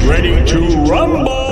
ready to rumble!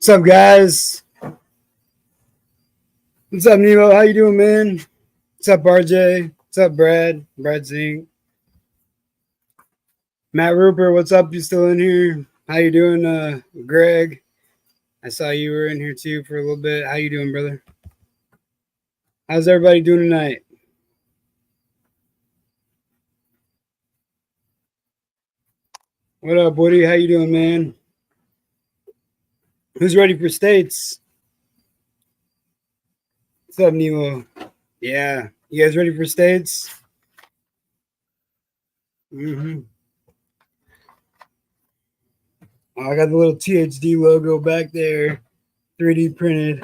What's up, guys? What's up, Nemo? How you doing, man? What's up, RJ? What's up, Brad? Brad Zink. Matt Rupert, what's up? You still in here? How you doing, Greg? I saw you were in here too for a little bit. How you doing, brother? How's everybody doing tonight? What up, Woody? How you doing, man? Who's ready for states? What's up, Nemo? Yeah, you guys ready for states? Mm-hmm. Oh, I got the little THD logo back there, 3D printed.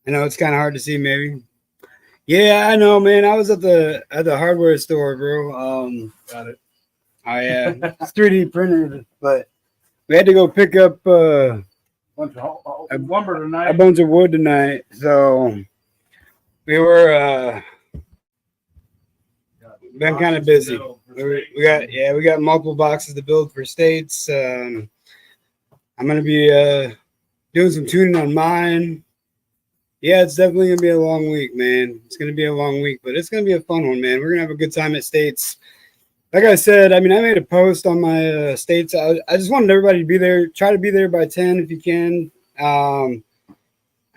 I know it's kind of hard to see, maybe. Yeah, I know, man. I was at the hardware store, bro. Got it. Oh yeah, it's 3D printed, but we had to go pick up Bunch of lumber a tonight. bunch of wood tonight, so we were been kind of busy. We got multiple boxes to build for states. I'm gonna be doing some tuning on mine. Yeah, it's definitely gonna be a long week, man. It's gonna be a long week, but it's gonna be a fun one, man. We're gonna have a good time at states. Like I said, I mean, I made a post on my states. I just wanted everybody to be there. Try to be there by 10 if you can. I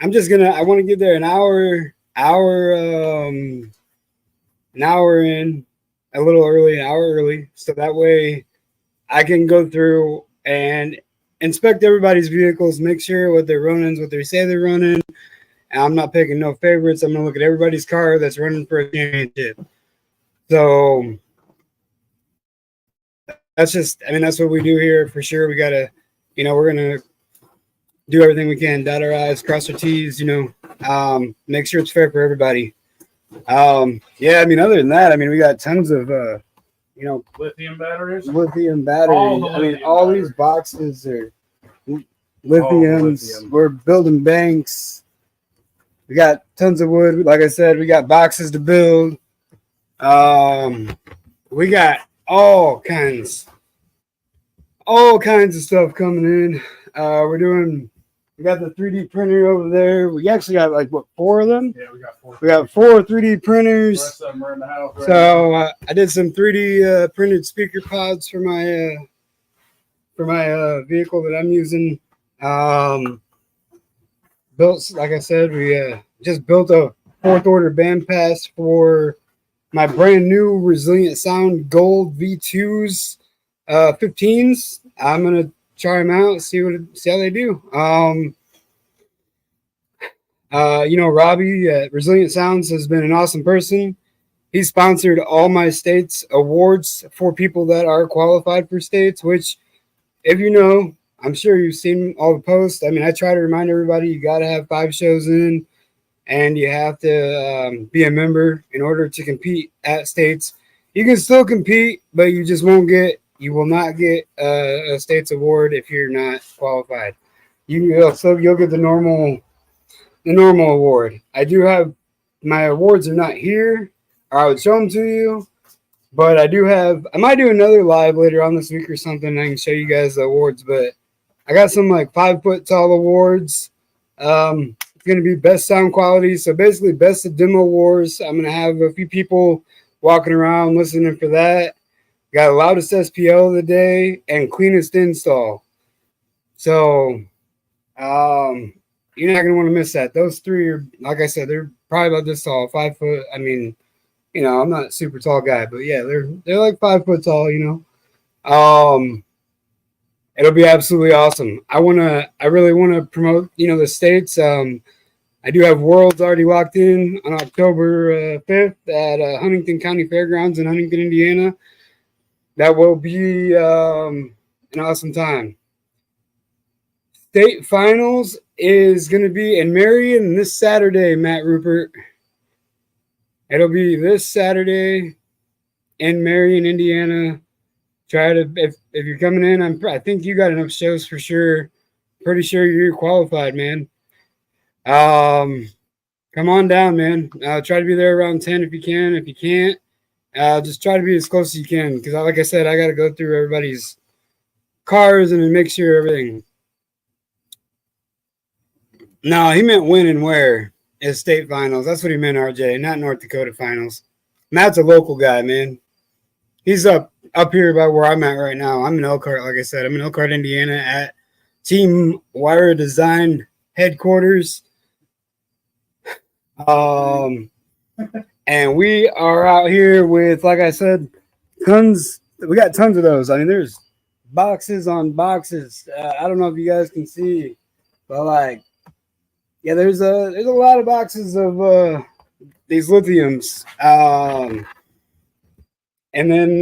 want to get there an hour in, a little early, an hour early, so that way I can go through and inspect everybody's vehicles, make sure what they're running, what they say they're running. And I'm not picking no favorites. I'm gonna look at everybody's car that's running for a championship. So that's what we do here for sure. We gotta, we're gonna do everything we can, dot our I's, cross our T's, make sure it's fair for everybody. Yeah, I mean, other than that, I mean, we got tons of, Lithium batteries. All these boxes are lithiums. We're building banks. We got tons of wood. Like I said, we got boxes to build. We got all kinds of stuff coming in. We got the 3D printer over there. We actually got like 4 of them? Yeah, we got 4. We got 4 3D printers. The rest of them are in the house right so I did some 3D printed speaker pods for my vehicle that I'm using. Built, like I said, we just built a 4th order band pass for my brand new Resilient Sound Gold V2s 15s. I'm gonna try them out, see how they do. Robbie at Resilient Sounds has been an awesome person. He sponsored all my states awards for people that are qualified for states, which, if you know, I'm sure you've seen all the posts. I mean, I try to remind everybody you got to have 5 shows in, and you have to be a member in order to compete at states. You can still compete, but you will not get a states award if you're not qualified. You'll get the normal award. I do have my awards are not here, or I would show them to you. But I might do another live later on this week or something. I can show you guys the awards, but I got some 5-foot tall awards. It's going to be best sound quality. So basically best of demo wars. I'm going to have a few people walking around listening for that. Got loudest SPL of the day and cleanest install. So, you're not going to want to miss that. Those 3 are, like I said, they're probably about this tall, 5 foot. I mean, I'm not a super tall guy, but yeah, they're like 5 foot tall, It'll be absolutely awesome. I really want to promote, the states. I do have Worlds already locked in on October 5th at Huntington County Fairgrounds in Huntington, Indiana. That will be an awesome time. State finals is going to be in Marion this Saturday, Matt Rupert. It'll be this Saturday in Marion, Indiana. Try to, if you're coming in, I think you got enough shows for sure. Pretty sure you're qualified, man. Come on down, man. Try to be there around 10 if you can. If you can't, just try to be as close as you can. Because like I said, I got to go through everybody's cars and make sure everything. No, he meant when and where is state finals. That's what he meant, RJ, not North Dakota finals. Matt's a local guy, man. He's up here by where I'm at right now. I'm in Elkhart, like I said. I'm in Elkhart, Indiana at Team Huarya Design headquarters. And we are out here with, like I said, tons. We got tons of those. I mean, there's boxes on boxes. I don't know if you guys can see, but like, yeah, there's a lot of boxes of these lithiums. And then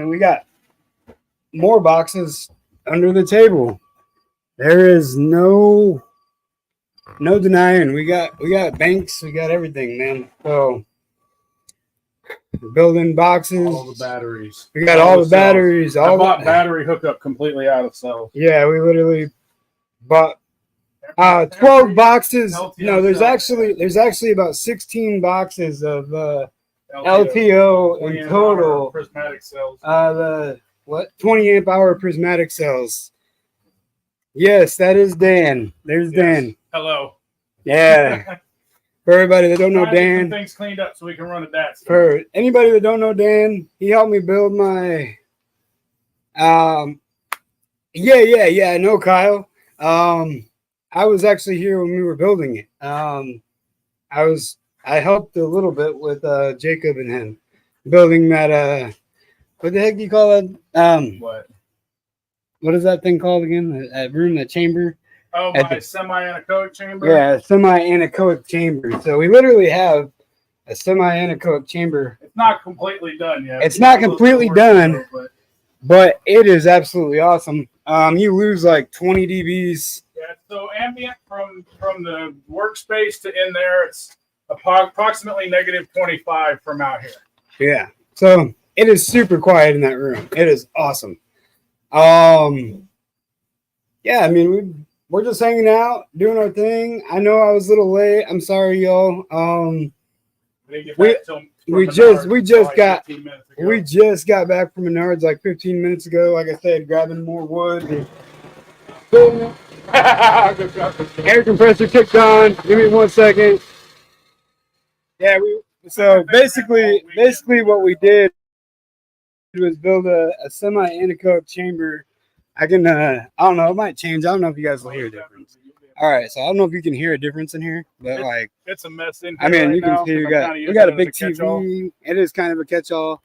we got more boxes under the table. There is no denying. We got banks, we got everything, man. So we're building boxes. All the batteries. We got all the batteries. I bought battery hookup completely out of cells. Yeah, we literally bought 12 boxes. No, there's actually about 16 boxes of LTO in total. Prismatic cells. 20 amp hour prismatic cells. Yes, that is Dan. There's Dan. Hello. Yeah. For everybody that don't know Dan, things cleaned up so we can run a DAT. For anybody that don't know Dan, he helped me build my. I know Kyle. I was actually here when we were building it. I helped a little bit with Jacob and him building that. What the heck do you call that? What is that thing called again? That room, that chamber. Oh, my semi-anechoic chamber? Yeah, semi-anechoic chamber. So we literally have a semi-anechoic chamber. It's not completely done yet. It's not completely done, but it is absolutely awesome. You lose like 20 dBs. Yeah, so ambient from the workspace to in there, it's approximately negative 25 from out here. Yeah, so it is super quiet in that room. It is awesome. Yeah, I mean, we're just hanging out, doing our thing. I know I was a little late. I'm sorry, y'all. We just got back from Menards like 15 minutes ago. Like I said, grabbing more wood. Air compressor kicked on. Give me 1 second. Yeah, so basically what we did was build a semi-anechoic chamber. I don't know, it might change. I don't know if you guys will hear a difference. All right, so I don't know if you can hear a difference in here, but it's a mess in here. I mean, you can see we got a big catch-all. TV. It is kind of a catch-all.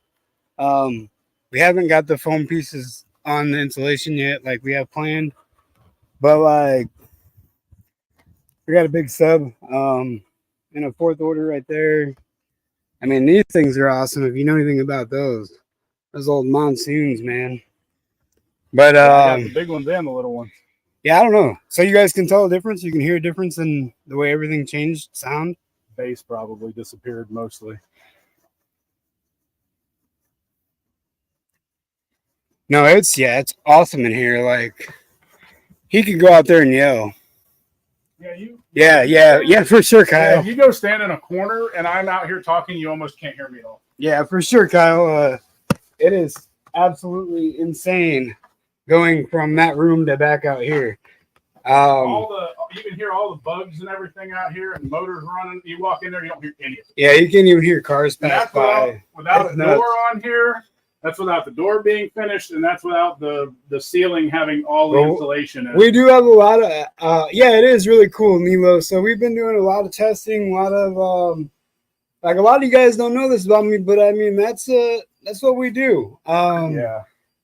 We haven't got the foam pieces on the insulation yet, like we have planned, but we got a big sub in a fourth order right there. I mean, these things are awesome. If you know anything about those old monsoons, man. But the big ones and the little ones. Yeah, I don't know. So you guys can tell a difference? You can hear a difference in the way everything changed sound? Bass probably disappeared mostly. No, it's awesome in here. Like, he could go out there and yell. Yeah, for sure, Kyle. Yeah, you go stand in a corner and I'm out here talking, you almost can't hear me at all. Yeah, for sure, Kyle. It is absolutely insane going from that room to back out here. You can hear all the bugs and everything out here and motors running. You walk in there, you don't hear any of it. Yeah, you can't even hear cars pass by. Without a door on here, that's without the door being finished, and that's without the ceiling having all the insulation in it. We do have a lot of it is really cool, Nilo. So we've been doing a lot of testing, a lot of a lot of you guys don't know this about me, but I mean that's what we do.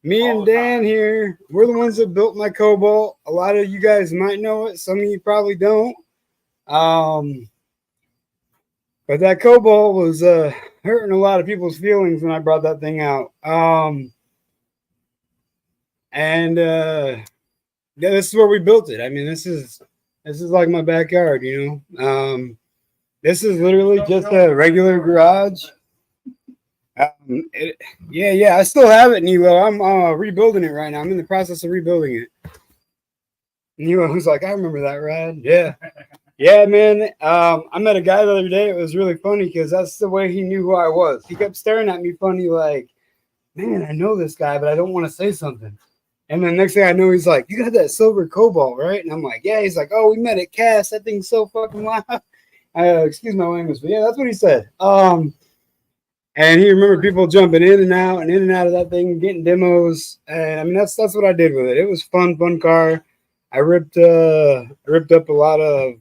Me and Dan here, we're the ones that built my Cobalt. A lot of you guys might know it. Some of you probably don't. But that Cobalt was hurting a lot of people's feelings when I brought that thing out. This is where we built it. I mean, this is like my backyard, you know. This is literally just a regular garage. I still have it, Nilo. I'm rebuilding it right now. I'm in the process of rebuilding it. Nilo was like, I remember that ride. Yeah. Yeah, man. I met a guy the other day. It was really funny because that's the way he knew who I was. He kept staring at me funny like, man, I know this guy, but I don't want to say something. And then next thing I know, he's like, "You got that silver cobalt, right?" And I'm like, "Yeah." He's like, "Oh, we met at Cass. That thing's so fucking loud." Excuse my language, but yeah, that's what he said. And he remembered people jumping in and out of that thing, getting demos. And I mean, that's what I did with it. It was fun car. I ripped up a lot of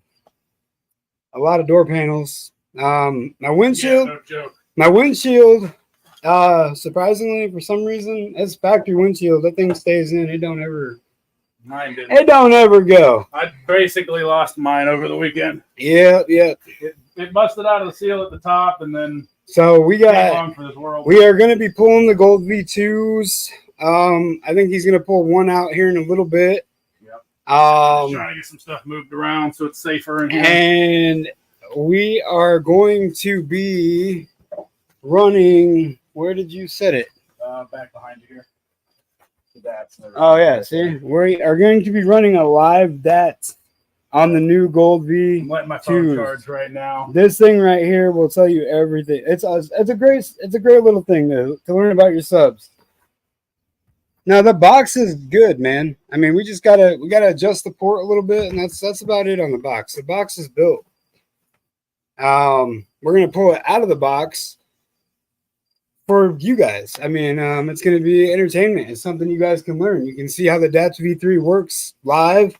door panels. My windshield, Yeah, no joke. my windshield. Surprisingly, for some reason, it's factory windshield. That thing stays in. Mine didn't. It don't ever go. I basically lost mine over the weekend. Yeah. It busted out of the seal at the top, and then So we came got. along for this world. We are going to be pulling the gold V2s. I think he's going to pull one out here in a little bit. Yep. Trying to get some stuff moved around so it's safer in here. And we are going to be running. Where did you set it? Back behind you here. The DATs and everything. Oh yeah, see, we are going to be running a live DAT on the new Gold V. I'm letting my phone twos. charge right now. This thing right here will tell you everything. It's a great little thing to learn about your subs. Now the box is good, man. I mean, we gotta adjust the port a little bit, and that's about it on the box. The box is built. We're gonna pull it out of the box for you guys. I mean, it's gonna be entertainment. It's something you guys can learn. You can see how the DATS V3 works live.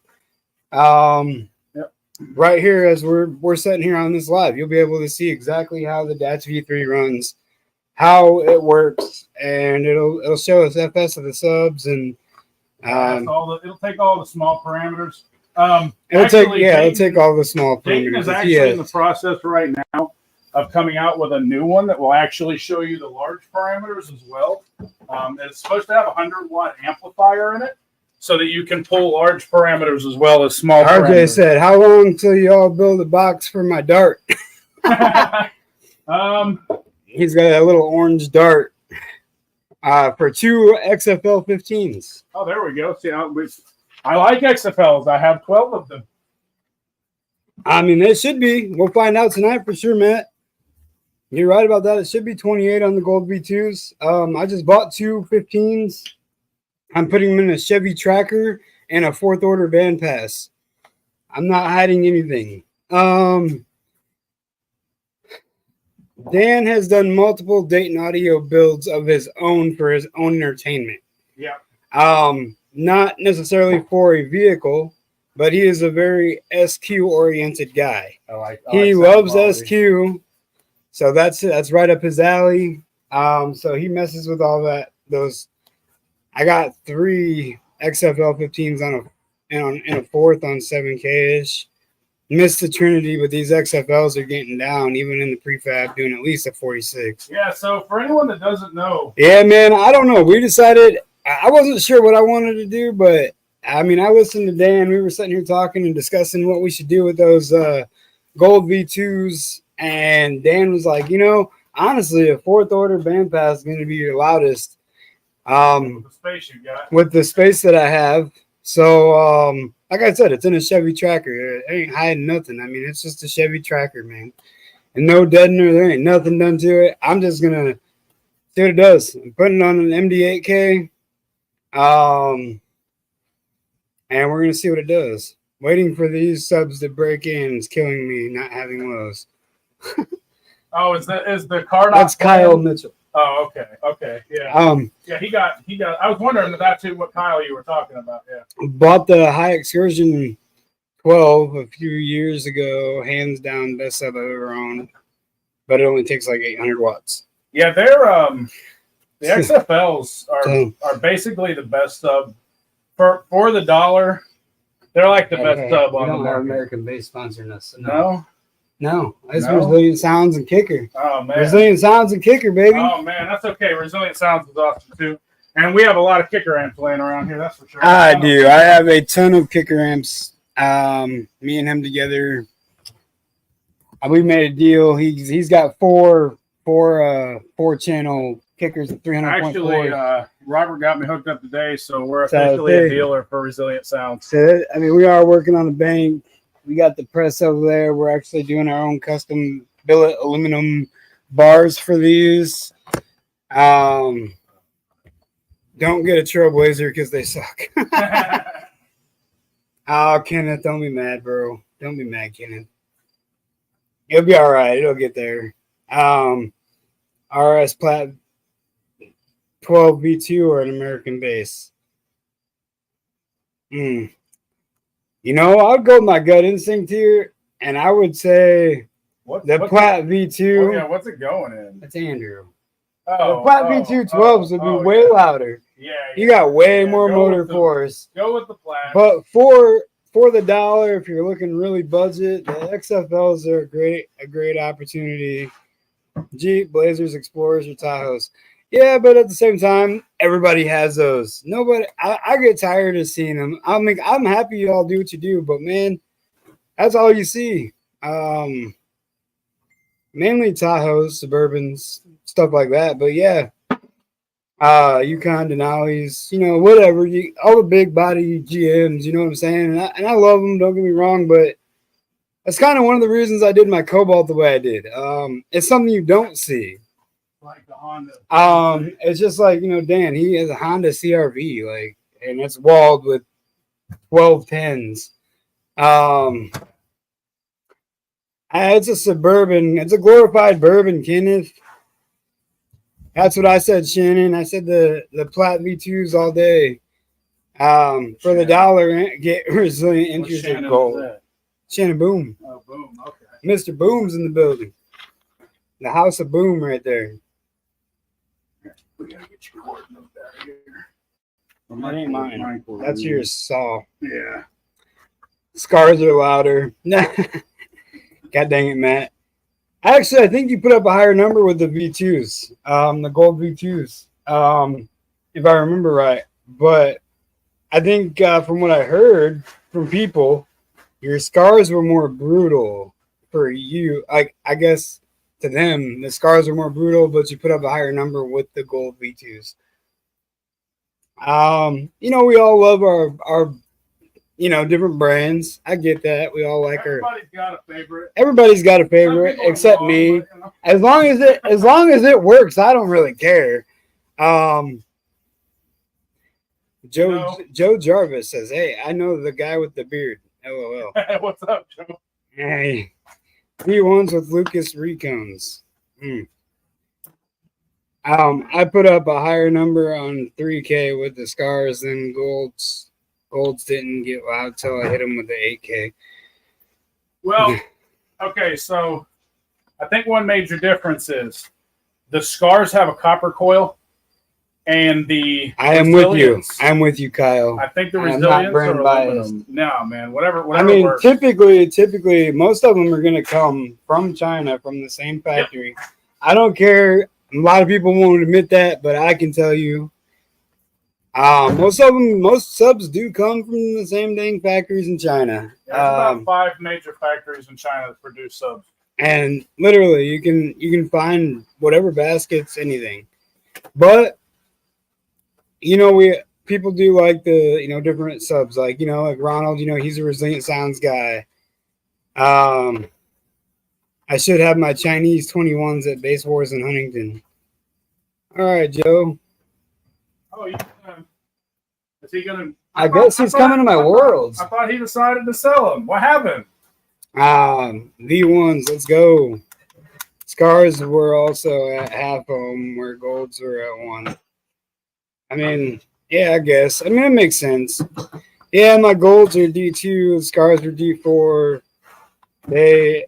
Yep. Right here, as we're sitting here on this live, you'll be able to see exactly how the DATS V3 runs, how it works, and it'll show us FS of the subs, and it'll take all the small parameters. it'll take all the small Dayton parameters. is actually in the process right now of coming out with a new one that will actually show you the large parameters as well. It's supposed to have a 100-watt amplifier in it, so that you can pull large parameters as well as small RJ parameters. said, "How long till you all build a box for my dart?" He's got a little orange dart for 2 XFL 15s. Oh, there we go. See, I like XFLs. I have 12 of them. I mean, it should be. We'll find out tonight for sure, Matt. You're right about that. It should be 28 on the Gold V2s. I just bought 2 15s. I'm putting them in a Chevy Tracker and a 4th order van pass. I'm not hiding anything. Dan has done multiple Dayton audio builds of his own for his own entertainment. Yeah. Not necessarily for a vehicle, but he is a very SQ oriented guy. He loves SQ, so that's right up his alley. So he messes with all that. I got 3 XFL 15s in a 4th on 7K-ish. Missed the Trinity, but these XFLs are getting down, even in the prefab, doing at least a 46. Yeah, so for anyone that doesn't know. Yeah, man, I don't know. We decided, I wasn't sure what I wanted to do, but I mean, I listened to Dan. We were sitting here talking and discussing what we should do with those Gold V2s. And Dan was like, honestly, a 4th order band pass is going to be your loudest. With the space you got. With the space that I have. So, like I said, it's in a Chevy Tracker. It ain't hiding nothing. I mean, it's just a Chevy Tracker, man. And no deadener. There ain't nothing done to it. I'm just going to see what it does. I'm putting it on an MD8K. And we're going to see what it does. Waiting for these subs to break in is killing me, not having lows. Oh, is the car not That's playing? Kyle Mitchell. Oh, okay. Yeah. Yeah, he got I was wondering if that's what Kyle you were talking about. Yeah. Bought the High Excursion 12 a few years ago, hands down best sub I've ever owned. But it only takes like 800 watts. Yeah, they're the XFLs are basically the best sub for the dollar. They're like the best sub on the market. American Base sponsoring us. So No, it's Resilient Sounds and Kicker. Oh man, Resilient Sounds and Kicker, baby. Oh man, that's okay. Resilient Sounds is awesome too, and we have a lot of kicker amps laying around here. That's for sure. I do. I have a ton of kicker amps. Me and him together, we made a deal. He's got four channel kickers at 300.4. Actually, Robert got me hooked up today, so we're officially a dealer for Resilient Sounds. So, I mean, we are working on the bank. We got the press over there. We're actually doing our own custom billet aluminum bars for these. don't get a Trailblazer because they suck. Oh, Kenneth, don't be mad, bro. Don't be mad, Kenneth. It'll be all right. It'll get there. RS Plat 12 V2 or an American base? You know, I'd go with my gut instinct here, and I would say the Plat V2. Oh, yeah, what's it going in? That's Andrew. Oh, the Plat V2 12s would be way louder. Yeah, you got way more motor force. Go with the Plat. But for the dollar, if you're looking really budget, the XFLs are a great opportunity. Jeep, Blazers, Explorers, or Tahoes. Yeah, but at the same time, everybody has those. Nobody. I get tired of seeing them. I mean, I'm happy you all do what you do, but man, that's all you see. Mainly Tahoes, Suburbans, stuff like that. But yeah, Yukon, Denali's, you know, whatever. All the big body GMs, you know what I'm saying? And I love them. Don't get me wrong, but that's kind of one of the reasons I did my Cobalt the way I did. It's something you don't see. Like the Honda. It's just like, you know, Dan, he has a Honda CRV, like, and it's walled with 1210s. It's a Suburban. It's a glorified bourbon, Kenneth. That's what I said, Shannon. I said the Plat V2s all day. For the dollar, get resilient interest in gold. Shannon Boom. Oh, Boom. Okay. Mr. Boom's in the building. The House of Boom right there. We gotta get your coordinates out of here. That ain't mine. That's your saw. Yeah. Scars are louder. God dang it, Matt. Actually, I think you put up a higher number with the V2s, the gold V2s, if I remember right. But I think from what I heard from people, your scars were more brutal for you. I guess to them, the scars are more brutal, but you put up a higher number with the gold V2s. You know, we all love our you know, different brands. I get that. We all like Everybody's got a favorite. Everybody's got a favorite except me. But, you know. As long as it works, I don't really care. Joe Jarvis says, "Hey, I know the guy with the beard." LOL. What's up, Joe? Hey, V1s with Lucas Recones. I put up a higher number on 3K with the scars than Golds. Golds didn't get loud till I hit him with the 8K. Well, okay, so I think one major difference is the scars have a copper coil, and the I'm with you, Kyle. I think the resilience are aluminum. No, man, whatever. I mean, works. typically, most of them are going to come from China, from the same factory. Yep. I don't care. A lot of people won't admit that, but I can tell you. Most subs do come from the same dang factories in China. There's about 5 major factories in China that produce subs. And literally, you can find whatever baskets, anything. But you know, people do like the, you know, different subs. Like, you know, like Ronald, you know, he's a Resilient Sounds guy. I should have my Chinese 21s at Basswars in Huntington. All right, Joe. Oh, is he gonna? I guess he's coming to my Worlds. I thought he decided to sell them. What happened? V1s, let's go. Scars were also at half of them, where Golds were at 1. I mean, yeah, I guess. I mean, it makes sense. Yeah, my Golds are D2, Scars are D4. They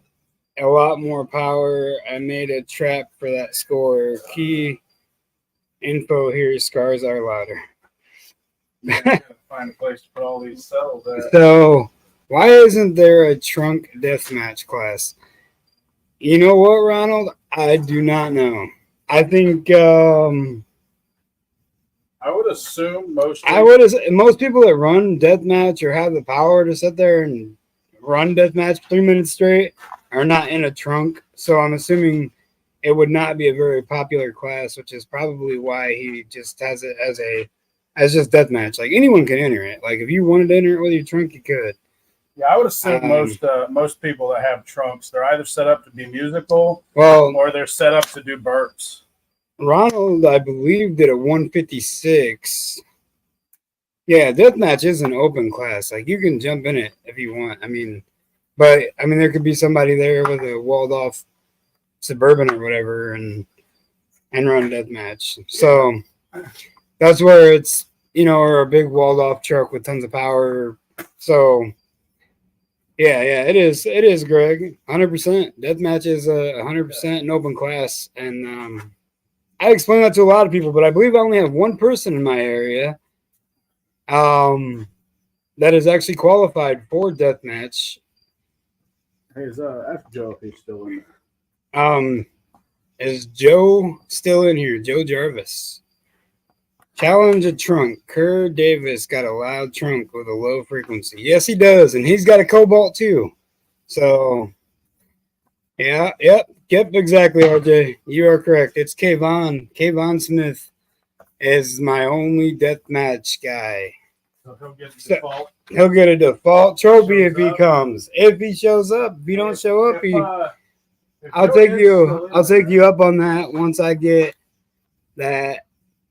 a lot more power. I made a trap for that score. Key info here: Scars are louder. Find a place to put all these cells at. So, why isn't there a trunk deathmatch class? You know what, Ronald? I do not know. I think I would assume most people that run deathmatch or have the power to sit there and run deathmatch 3 minutes straight are not in a trunk. So I'm assuming it would not be a very popular class, which is probably why he just has it as just deathmatch. Like, anyone can enter it. Like, if you wanted to enter it with your trunk, you could. Yeah, I would assume most people that have trunks, they're either set up to be musical, or they're set up to do burps. Ronald, I believe, did a 156. Yeah, deathmatch is an open class. Like you can jump in it if you want. But there could be somebody there with a walled off Suburban or whatever and run deathmatch. So that's where it's or a big walled off truck with tons of power. So yeah, it is, Greg. 100%. Deathmatch is 100% an open class, and I explain that to a lot of people, but I believe I only have one person in my area that is actually qualified for deathmatch. Hey, ask Joe if he's still in there. Is Joe still in here? Joe Jarvis. Challenge a trunk. Kerr Davis got a loud trunk with a low frequency. Yes, he does, and he's got a Cobalt too. So, yep, exactly, RJ. You are correct. It's Kayvon. Kayvon Smith is my only deathmatch guy. So he'll get a default. He'll get a default trophy if he comes. If he shows up. If he don't show up, I'll take you up on that once I get that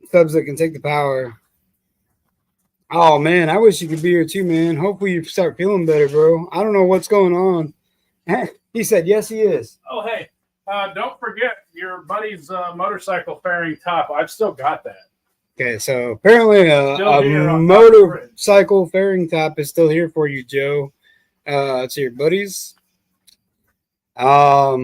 subs that can take the power. Oh man, I wish you could be here too, man. Hopefully you start feeling better, bro. I don't know what's going on. He said yes, he is. Oh hey, don't forget your buddy's motorcycle fairing top. I've still got that. Okay, so apparently a motorcycle fairing top is still here for you, Joe. It's your buddies. Yeah,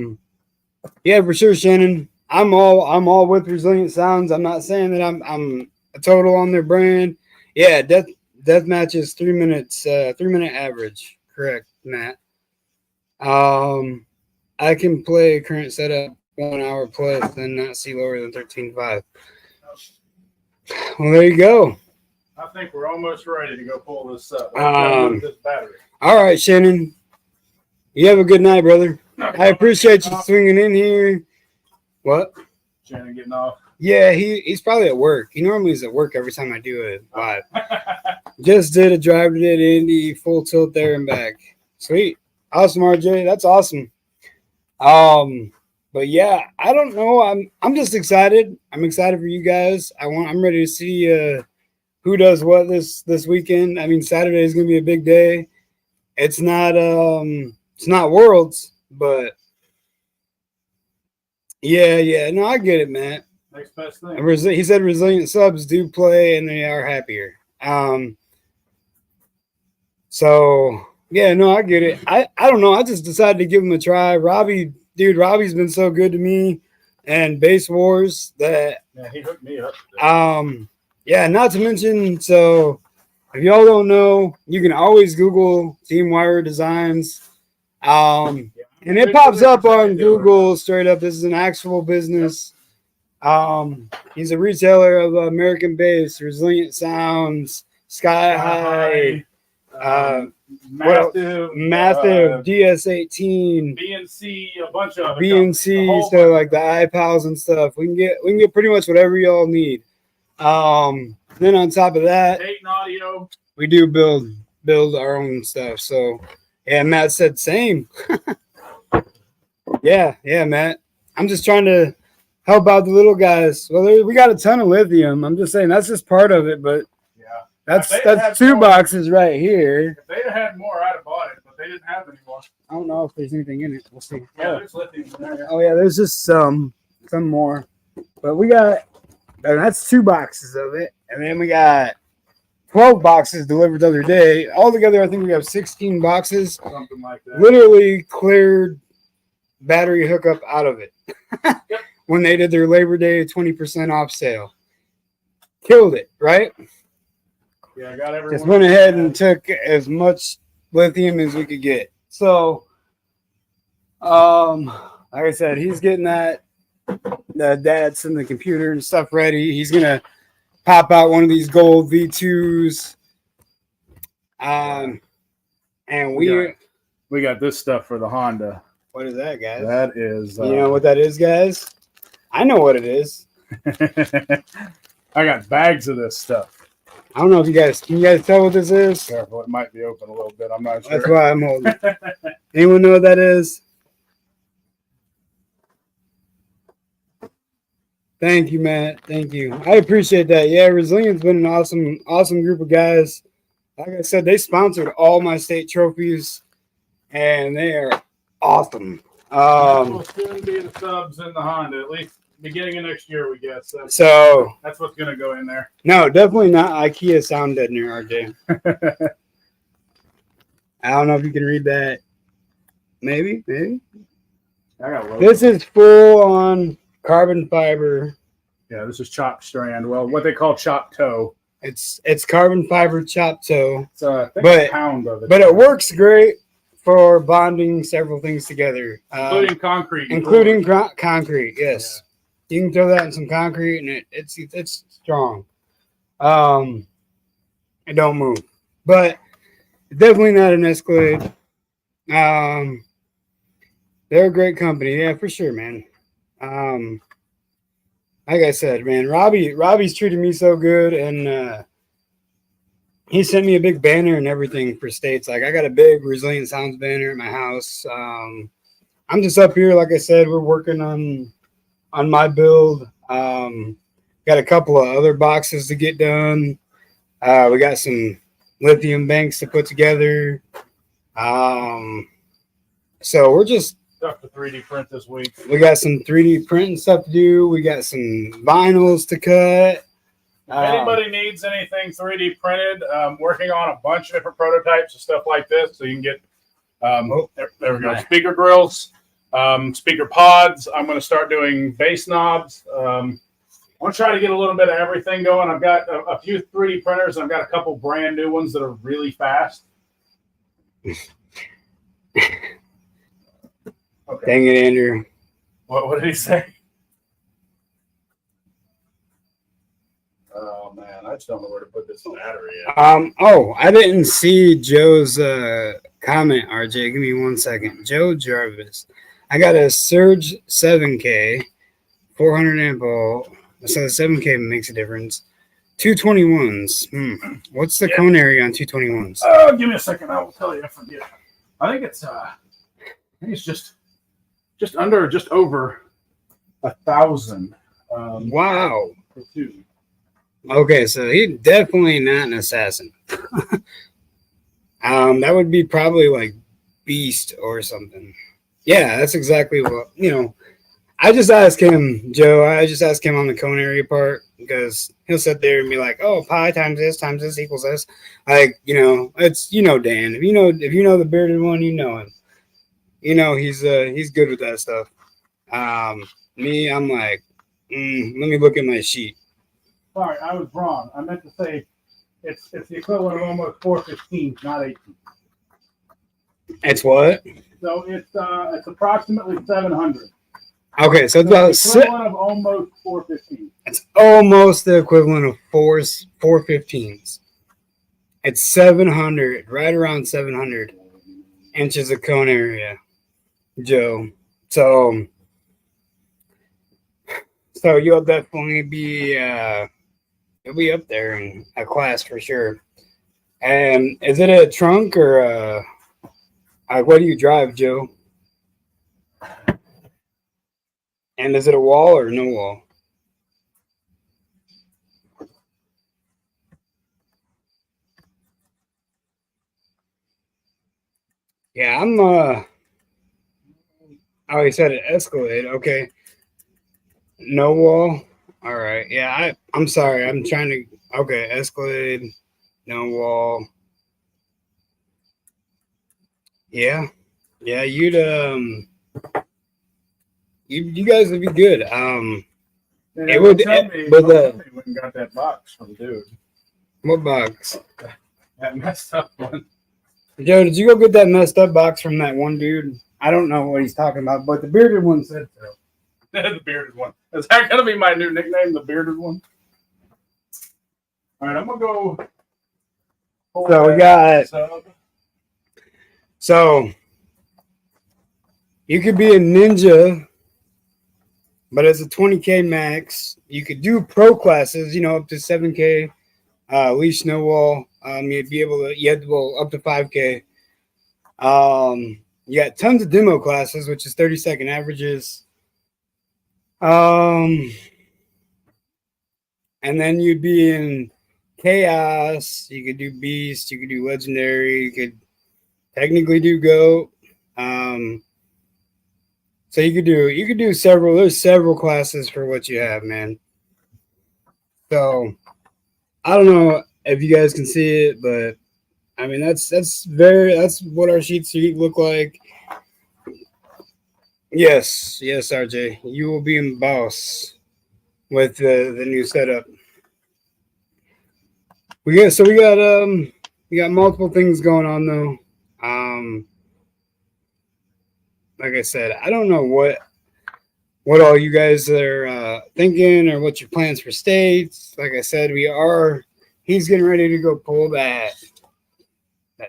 for sure, Shannon. I'm all with Resilient Sounds. I'm not saying that I'm a total on their brand. Yeah, deathmatch is 3 minutes, 3-minute average. Correct, Matt. I can play current setup 1 hour plus and not see lower than 13.5. Well, there you go. I think we're almost ready to go pull this up. This battery. All right, Shannon. You have a good night, brother. I appreciate you swinging in here. What? Shannon getting off. Yeah, he's probably at work. He normally is at work every time I do it live. Just did a drive to Indy, full tilt there and back. Sweet. Awesome, RJ. That's awesome. But yeah, I don't know. I'm just excited. I'm excited for you guys. I'm ready to see who does what this weekend. Saturday is gonna be a big day. It's not Worlds, but yeah. No, I get it, man. Next best thing. He said resilient subs do play and they are happier. So yeah, no, I get it. I don't know. I just decided to give him a try. Robbie's been so good to me, and Basswars that he hooked me up. Yeah, not to mention, so if y'all don't know, you can always Google Team Wire Designs. And it pops up on Google straight up. This is an actual business. He's a retailer of American Bass, Resilient Sounds, Sky High, massive DS18, BNC, a bunch of BNC, so like the iPals and stuff. We can get pretty much whatever y'all need. Then on top of that, Dayton Audio, we do build our own stuff. So yeah, Matt said same. yeah, Matt. I'm just trying to help out the little guys. Well, we got a ton of lithium. I'm just saying that's just part of it, but that's 2 boxes right here. If they'd have had more, I'd have bought it, but they didn't have any more. I don't know if there's anything in it. We'll see. Yeah, there's lithium in there. Oh yeah, there's just some more, but we got. And that's 2 boxes of it, and then we got 12 boxes delivered the other day. Altogether, I think we have 16 boxes. Something like that. Literally cleared battery hookup out of it. Yep. When they did their Labor Day 20% off sale. Killed it, right? Yeah, I got everyone. Just went ahead and took as much lithium as we could get. So, like I said, he's getting the DATs and the computer and stuff ready. He's gonna pop out one of these gold V2s. And we got this stuff for the Honda. What is that, guys? That is you know what that is, guys? I know what it is. I got bags of this stuff. I don't know if can you guys tell what this is? Careful, it might be open a little bit. I'm not sure. That's why I'm holding. Anyone know what that is? Thank you, Matt. Thank you. I appreciate that. Yeah, Resilient's been an awesome group of guys. Like I said, they sponsored all my state trophies, and they are awesome. We'll soon be the subs in the Honda, at least beginning of next year, we guess. So that's what's going to go in there. No, definitely not IKEA sound deadener, RJ. I don't know if you can read that. Maybe. This is full on carbon fiber. Yeah, this is chopped strand. Well, what they call chopped toe. It's carbon fiber chopped toe. It's a pound of it. But it works great for bonding several things together. Including concrete. Including concrete, yes. Yeah. You can throw that in some concrete and it's strong. It don't move. But definitely not an Escalade. They're a great company, yeah, for sure, man. Like I said, man, Robbie's treated me so good, and he sent me a big banner and everything for states. Like I got a big Resilient Sounds banner at my house. I'm just up here, like I said, we're working on my build. Got a couple of other boxes to get done. We got some lithium banks to put together. So we're just stuff to 3D print this week. We got some 3D printing stuff to do. We got some vinyls to cut. If anybody needs anything 3D printed, working on a bunch of different prototypes and stuff like this, so you can get there we go. Speaker grills, speaker pods. I'm going to start doing bass knobs. I'm going to try to get a little bit of everything going. I've got a few 3D printers, and I've got a couple brand new ones that are really fast. Okay. Dang it, Andrew. What did he say? Oh man, I just don't know where to put this battery in. I didn't see Joe's comment, RJ. Give me 1 second. Joe Jarvis. I got a Surge 7K, 400 amp volt. So the 7K makes a difference. 221s. What's the cone area on 221s? Give me a second. I will tell you. I forget. I think it's just over 1,000. Wow. Okay, so he's definitely not an assassin. That would be probably like Beast or something. Yeah, that's exactly what, I just asked him, Joe, I just asked him on the cone area part because he'll sit there and be like, oh, pi times this equals this. Like, it's, Dan, if you know the bearded one, you know him. He's good with that stuff. Me, I'm like, let me look at my sheet. Sorry, I was wrong. I meant to say it's the equivalent of almost 415, not 18. It's what? So it's approximately 700. Okay, so it's about the equivalent of almost 415. It's almost the equivalent of 415s. It's 700, right around 700 inches of cone area, Joe. So you'll definitely be you'll be up there in a class for sure. And is it a trunk or what do you drive, Joe? And is it a wall or no wall? Yeah, I'm oh, he said an Escalade. Okay. No wall. All right. Yeah, I'm sorry. I'm trying to okay, Escalade, no wall. Yeah. Yeah, you'd you guys would be good. It would but we got that box from dude. What box? That messed up one. Joe, did you go get that messed up box from that one dude? I don't know what he's talking about, but the bearded one said so. The bearded one. Is that gonna be my new nickname, the bearded one? All right, I'm gonna go. So we got. So you could be a ninja, but it's a 20K max. You could do pro classes, up to 7K. Leash no wall. You'd be able to. You had to go up to 5K. You got tons of demo classes, which is 30-second averages. and then you'd be in chaos. You could do beast, you could do legendary, you could technically do goat. So you could do several. There's several classes for what you have, man. So I don't know if you guys can see it, but I mean that's what our sheet look like. Yes, RJ, you will be in boss with the new setup. We got multiple things going on though. Like I said, I don't know what all you guys are thinking or what your plans for states. Like I said, he's getting ready to go pull that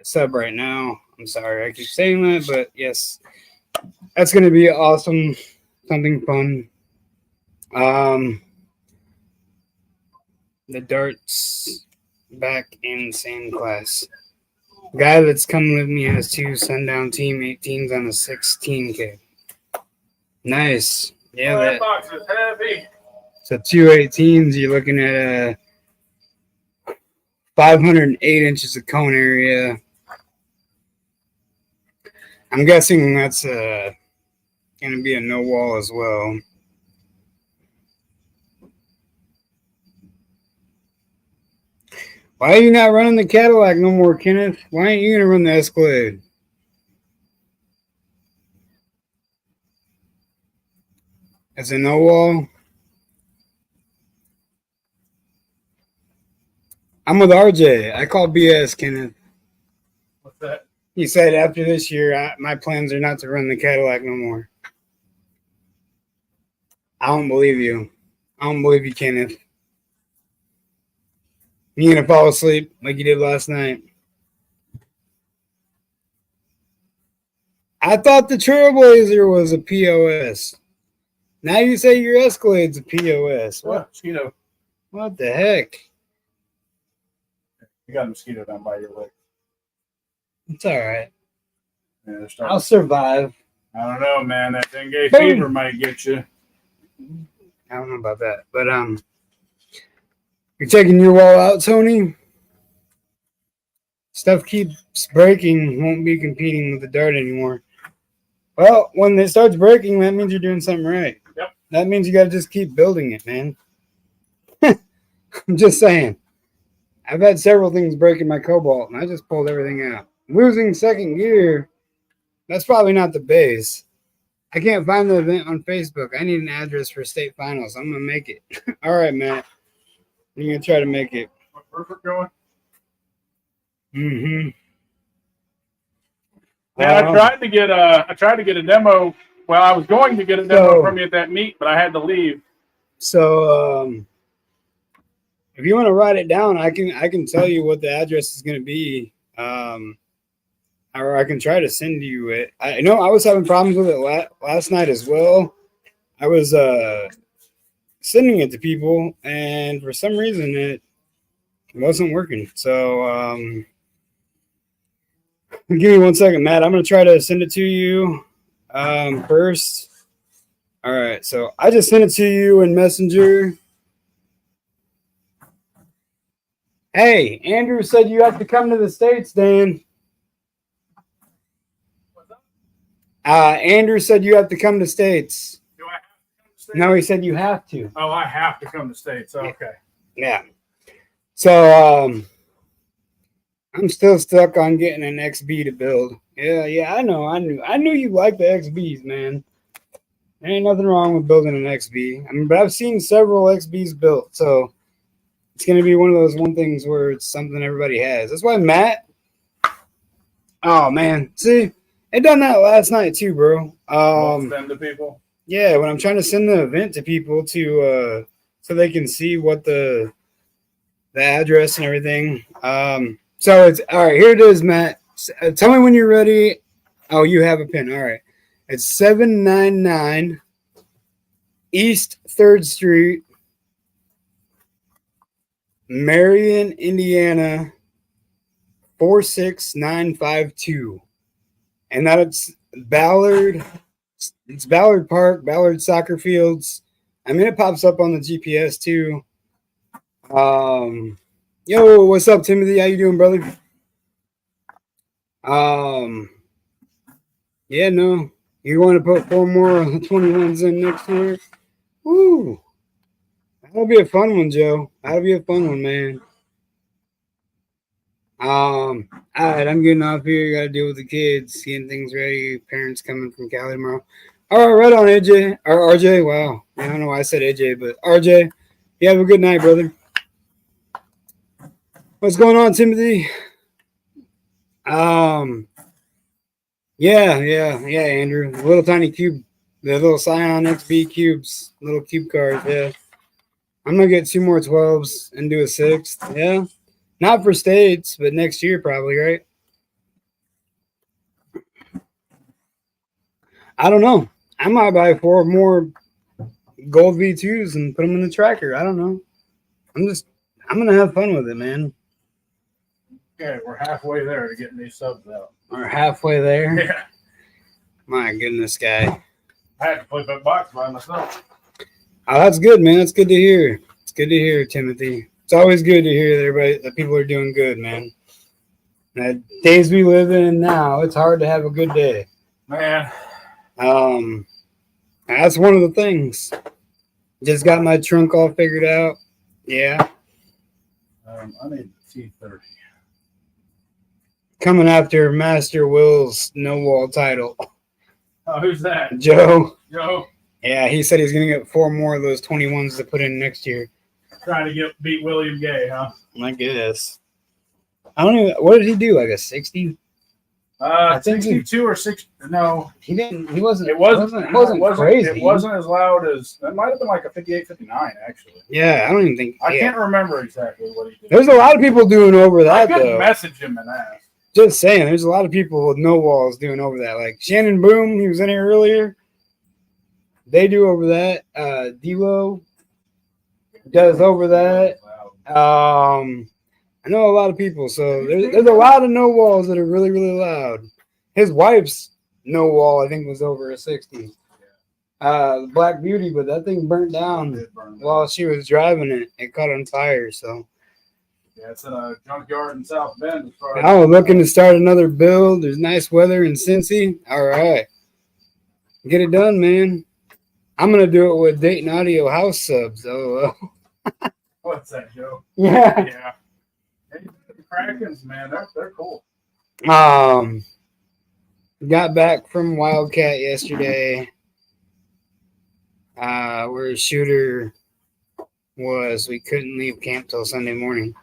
sub right now. I'm sorry I keep saying that, but yes, that's going to be awesome. Something fun. The darts back in same class. Guy that's coming with me has 2 sundown team 18s on a 16K. Nice. Yeah, that box is heavy. So 2 18s, you're looking at 508 inches of cone area. I'm guessing that's going to be a no wall as well. Why are you not running the Cadillac no more, Kenneth? Why ain't you going to run the Escalade? It's a no wall. I'm with RJ. I call BS, Kenneth. What's that? He said after this year, my plans are not to run the Cadillac no more. I don't believe you. I don't believe you, Kenneth. You gonna fall asleep like you did last night? I thought the Trailblazer was a POS. Now you say your Escalade's a POS. What? Mosquito. What the heck? You got a mosquito down by your leg. It's all right. Yeah, I'll survive. I don't know, man. That dengue Boom. fever might get you. I don't know about that, but you're taking your wall out, Tony. Stuff keeps breaking. Won't be competing with the dart anymore. Well, when it starts breaking, that means you're doing something right. Yep. That means you got to just keep building it, man. I'm just saying. I've had several things break in my Cobalt, and I just pulled everything out. Losing second gear, that's probably not the base. I can't find the event on Facebook. I need an address for state finals. I'm going to make it. All right, Matt. I'm going to try to make it. Where's it going? Mm-hmm. Yeah, I tried to get a demo. Well, I was going to get a demo from you at that meet, but I had to leave. So, if you want to write it down, I can tell you what the address is going to be. Or I can try to send you it. I know I was having problems with it last night as well. I was sending it to people, and for some reason it wasn't working. So, give me 1 second, Matt. I'm going to try to send it to you first. All right. So I just sent it to you in Messenger. Hey, Andrew said you have to come to the States, Dan. Andrew said you have to come to States. Do I have to come to States? No, he said you have to. Oh, I have to come to States. Okay. Yeah. So, I'm still stuck on getting an XB to build. Yeah, I know. I knew you liked the XBs, man. There ain't nothing wrong with building an XB. I mean, but I've seen several XBs built, so it's gonna be one of those things where it's something everybody has. That's why Matt. Oh man, see, I done that last night too, bro. Send to people. Yeah, when I'm trying to send the event to people to so they can see what the address and everything. So it's all right. Here it is, Matt. Tell me when you're ready. Oh, you have a pin. All right. It's 799 East 3rd Street, Marion, Indiana, 46952. And that's Ballard. It's Ballard Park, Ballard Soccer Fields. I mean, it pops up on the GPS too. Yo, what's up, Timothy? How you doing, brother? Yeah, no. You want to put 4 more 21s in next year? Woo! That'll be a fun one, Joe. That'll be a fun one, man. All right, I'm getting off here. Got to deal with the kids, getting things ready. Parents coming from Cali tomorrow. All right, right on, AJ or RJ. Wow, I don't know why I said AJ, but RJ. You have a good night, brother. What's going on, Timothy? Yeah, Andrew. The little tiny cube, the little Scion XB cubes, little cube cards. Yeah, I'm gonna get 2 more 12s and do a 6th. Yeah, not for states, but next year probably, right? I don't know. I might buy 4 more gold V2s and put them in the tracker. I don't know. I'm gonna have fun with it, man. Okay, we're halfway there to getting these subs out. We're halfway there. Yeah. My goodness, guy. I had to flip that box by myself. Oh, that's good, man. That's good to hear. It's good to hear, Timothy. It's always good to hear that everybody, that people are doing good, man. The days we live in now, it's hard to have a good day. Man. That's one of the things. Just got my trunk all figured out. Yeah. I need the T30. Coming after Master Will's no wall title. Oh, who's that? Joe. Joe. Yeah, he said he's gonna get 4 more of those 21s to put in next year. Trying to beat William Gay, huh? I guess. I don't even. What did he do? Like a 60? I think 62 or 60. No, he didn't. He wasn't. It wasn't crazy. It wasn't as loud as it might have been. Like a 58, 59, actually. Yeah, I don't even think. I can't remember exactly what he did. There's a lot of people doing over that. I could though. message him and ask. Just saying, there's a lot of people with no walls doing over that. Like Shannon Boom, he was in here earlier. They do over that. Delo does over that. I know a lot of people, so there's a lot of no walls that are really, really loud. His wife's no wall, I think, was over a 60. Black Beauty, but that thing burnt down while she was driving it. It caught on fire, so. Yeah, it's in a junkyard in South Bend. Oh, looking to start another build. There's nice weather in Cincy. All right. Get it done, man. I'm going to do it with Dayton Audio house subs. Oh, what's that, Joe? Yeah. Yeah. The Krakens, man, they're cool. Got back from Wildcat yesterday. Where his shooter was. We couldn't leave camp till Sunday morning.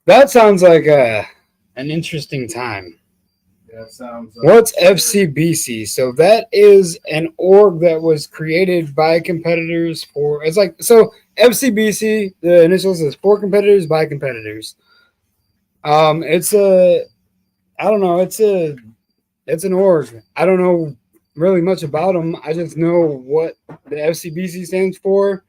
That sounds like an interesting time. Yeah, it sounds. What's FCBC? So that is an org that was created by competitors for. It's like so. FCBC, the initials is for competitors by competitors. It's a. I don't know. It's an org. I don't know really much about them. I just know what the FCBC stands for.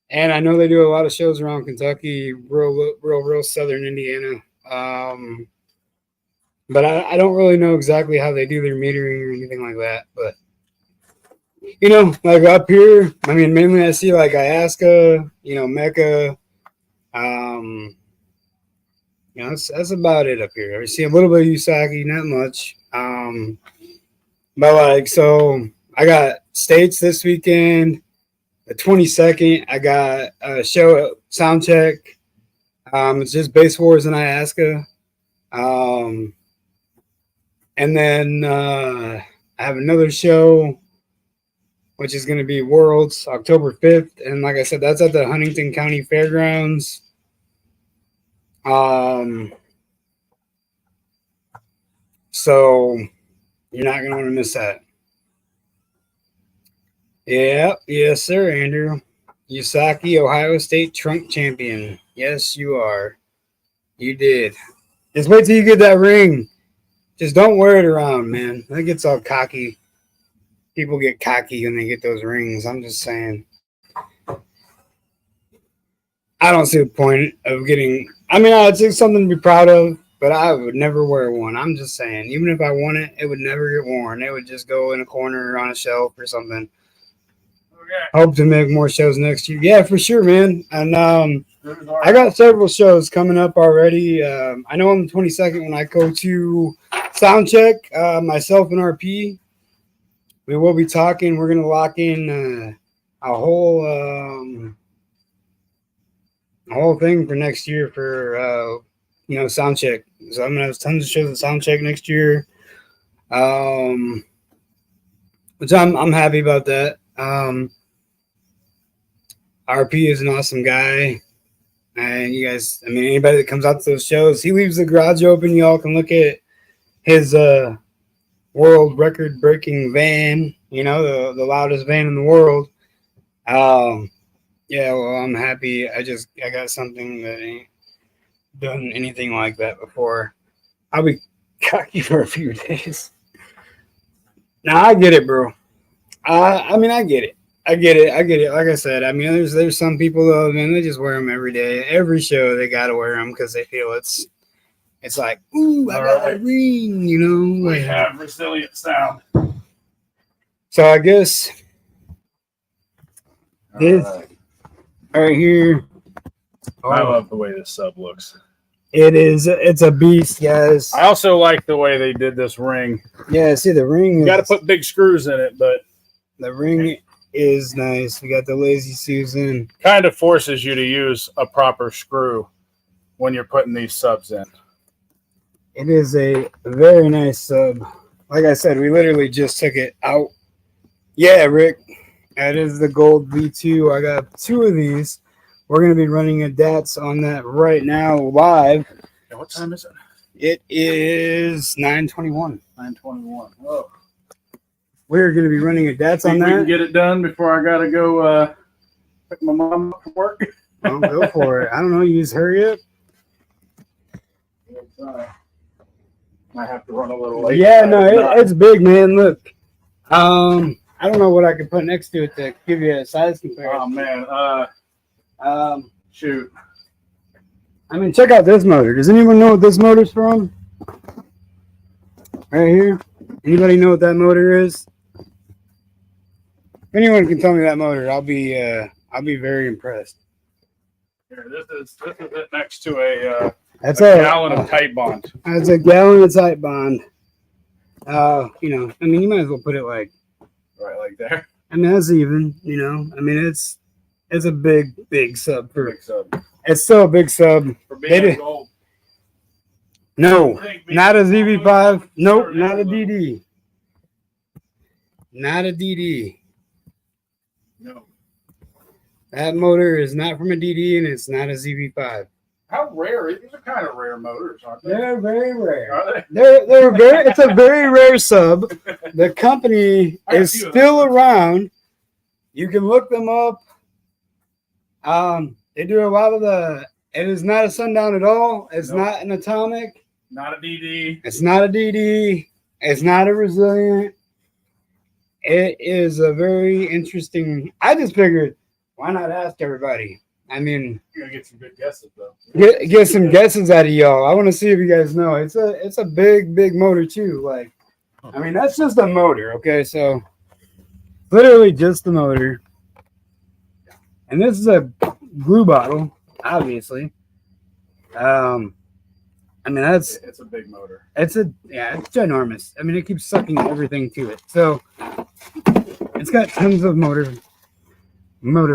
And I know they do a lot of shows around Kentucky, real southern Indiana. But I don't really know exactly how they do their metering or anything like that. But, you know, like up here, I mean, mainly I see like Iasca, you know, Mecca. You know, that's about it up here. I see a little bit of Usagi, not much. But like, so I got States this weekend. The 22nd, I got a show at Soundcheck. It's just Basswars and Iasca. And then I have another show, which is going to be Worlds, October 5th. And like I said, that's at the Huntington County Fairgrounds. So you're not going to want to miss that. Yeah, yes, sir, Andrew. Usaki, Ohio State trunk champion. Yes, you are. You did. Just wait till you get that ring. Just don't wear it around, man. That gets all cocky. People get cocky when they get those rings. I'm just saying. I don't see the point of getting. I mean, it's something to be proud of, but I would never wear one. I'm just saying. Even if I won it, it would never get worn. It would just go in a corner or on a shelf or something. Hope to make more shows next year. Yeah, for sure, man. And There's our- I got several shows coming up already. I know on the 22nd when I go to Soundcheck, myself and RP, we will be talking. We're gonna lock in a whole thing for next year for Soundcheck. So I'm gonna have tons of shows at Soundcheck next year. Which I'm happy about that. RP is an awesome guy. And you guys, I mean, anybody that comes out to those shows, he leaves the garage open. Y'all can look at his world record breaking van, the loudest van in the world. Yeah, well, I'm happy. I got something that ain't done anything like that before. I'll be cocky for a few days. Now I get it, bro. I mean, I get it. I get it. Like I said, I mean, there's some people though, man, they just wear them every day, every show. They gotta wear them because they feel it's like, ooh, I got a ring, We have resilient sound. So I guess this right here. I love the way this sub looks. It's a beast, guys. I also like the way they did this ring. Yeah, see the ring. You got to put big screws in it, but the ring is nice. We got the Lazy Susan. Kind of forces you to use a proper screw when you're putting these subs in. It is a very nice sub. Like I said, we literally just took it out. Yeah, Rick, that is the gold V2. I got 2 of these. We're going to be running a DATS on that right now live. And what time is it? It is 9:21. 9:21. Whoa. We're going to be running a DATS on Think we that. can get it done before I got to go pick my mom up from work. I'll go for it. I don't know. Use Huarya. Might have to run a little late. Yeah, no, it's big, man. Look. I don't know what I could put next to it to give you a size comparison. Oh, man. Shoot. I mean, check out this motor. Does anyone know what this motor's from? Right here. Anybody know what that motor is? If anyone can tell me that motor, I'll be very impressed. Here, this is it next to a That's a gallon of tight bond. That's a gallon of tight bond. I mean, you might as well put it like Right, like there. I mean, that's even. I mean, it's a big sub for. Big sub. It's still a big sub. For being gold. No, not a ZV5. Nope, not a DD. Not a DD. No. That motor is not from a DD, and it's not a ZV5. How rare? These are kind of rare motors, aren't they? They're very rare. Are they? They're very. It's a very rare sub. The company is still around. You can look them up. They do a lot of the. It is not a sundown at all. It's not an atomic. Not a DD. It's not a DD. It's not a resilient. It is a very interesting. I just figured, why not ask everybody? I mean, You're gonna get some good guesses though. get some guesses out of y'all. I want to see if you guys know. It's a big motor too. Like, I mean, that's just a motor. Okay, so literally just the motor. And this is a glue bottle, obviously. I mean, It's a big motor. it's ginormous. I mean, it keeps sucking everything to it. So it's got tons of motor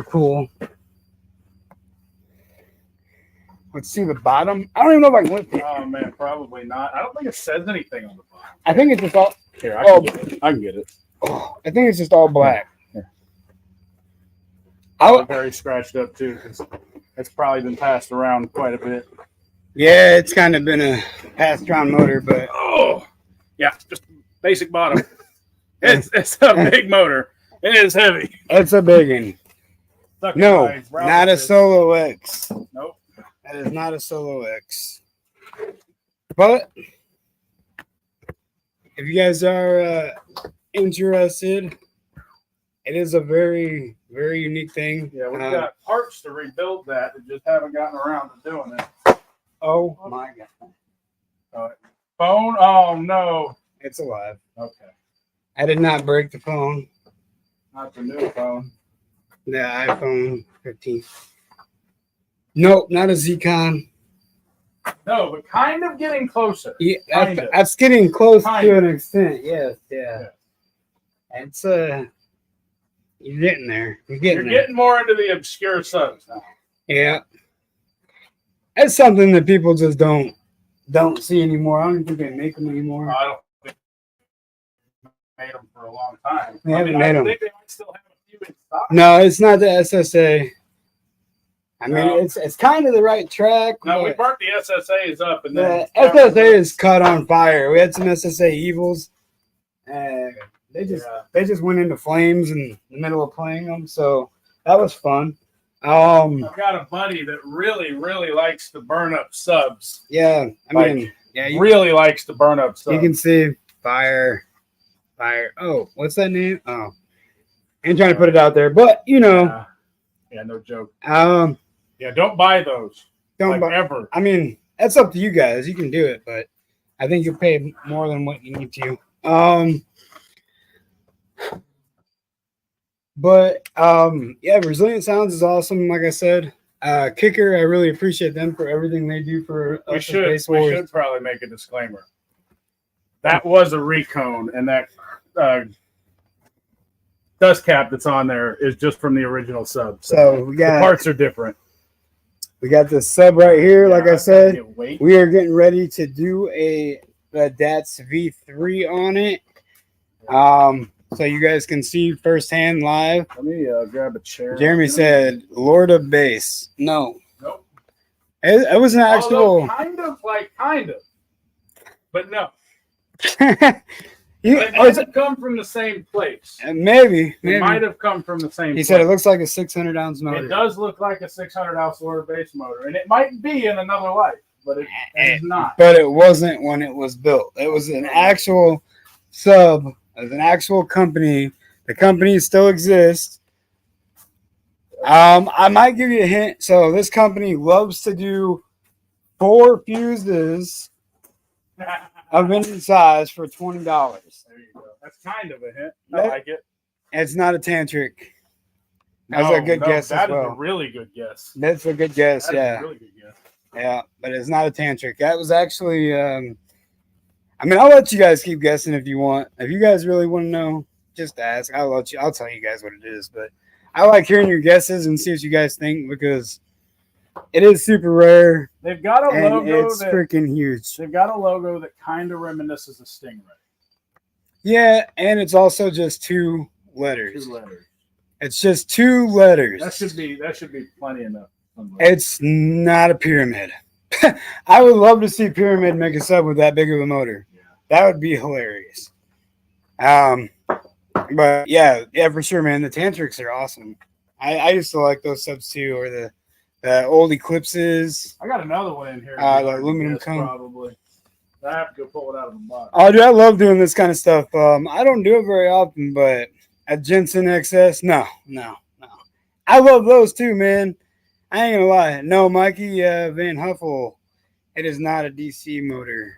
pool. Let's see the bottom. I don't even know if I can lift it. Oh man, probably not. I don't think it says anything on the bottom. I think it's just all. Here, I can get it. I think it's just all black. Here. I'll, Very scratched up too, because it's probably been passed around quite a bit. yeah, it's kind of been a passed around motor, but Oh, yeah, just basic bottom. It's a big motor. It is heavy. it's a big one. Suck it, No, guys. not a Solo X. Nope. That is not a Solo X. But if you guys are interested, it is a very, very unique thing. Yeah, we've got parts to rebuild that. We just haven't gotten around to doing it. Oh my god. Phone? Oh no. It's alive. Okay. I did not break the phone. Not the new phone. The iPhone 15. Nope, not a Zcon. No, but kind of getting closer. Yeah, Kind of. that's getting close Kind to of. an extent. Yes, yeah. It's you're getting there. You're You're getting more into the obscure subs now. Yeah. It's something that people just don't see anymore. I don't even think they make them anymore. I don't think they made them for a long time. They haven't I made them. think they might still have a few in stock. No, it's not the SSA. I mean, No. it's kind of the right track. No, we but burnt the SSAs up, and then the SSA is caught on fire. We had some SSA evils. They just went into flames in the middle of playing them, so that was fun. I've got a buddy that really, really likes to burn up subs. Yeah, I mean, Like, yeah, really likes to burn up subs. you can see fire. Oh, what's that name? Oh, I ain't trying to put it out there, but you know, yeah, no joke. Yeah, don't buy those. Don't buy ever. I mean, that's up to you guys. You can do it, but I think you'll pay more than what you need to. Yeah, Resilient Sounds is awesome. Like I said, Kicker, I really appreciate them for everything they do for We us. should probably make a disclaimer. That was a recone, and that dust cap that's on there is just from the original sub. So we got the parts are different. We got this sub right here. Like I said, we are getting ready to do a DATS V3 on it. So you guys can see firsthand live. Let me grab a chair. Jeremy said, "Lord of Bass." No. Nope. It was an actual. Although kind of, but no. It might have come from the same place. Maybe. It might have come from the same He said it looks like a 600-ounce motor. It does look like a 600-ounce Lord of Bass motor, and it might be in another life, but it is not. But it wasn't when it was built. It was an actual sub of an actual company. The company still exists. I might give you a hint. So this company loves to do 4 fuses of any size for $20. There you go. That's kind of a hint. I like it. It's not a tantric. That's a good guess as well. That is a really good guess. That's a good guess, That is a really good guess. Yeah, but it's not a tantric. That was actually, I mean, I'll let you guys keep guessing if you want. If you guys really want to know, just ask. I'll tell you guys what it is. But I like hearing your guesses and see what you guys think because it is super rare. They've got a logo it's freaking huge. They've got a logo that kind of reminisces of Stingray. Yeah, and it's also just 2 letters. 2 letters. It's just 2 letters. That should be plenty enough. It's not a pyramid. I would love to see Pyramid make a sub with that big of a motor. Yeah. That would be hilarious. But yeah, for sure, man. The tantrics are awesome. I used to like those subs too, or the old Eclipses. I got another one in here. The aluminum cone. Probably. I have to go pull it out of the box. Oh, dude, I love doing this kind of stuff. I don't do it very often, but a Jensen XS, no. I love those too, man. I ain't gonna lie. No, Mikey Van Huffel, it is not a DC motor.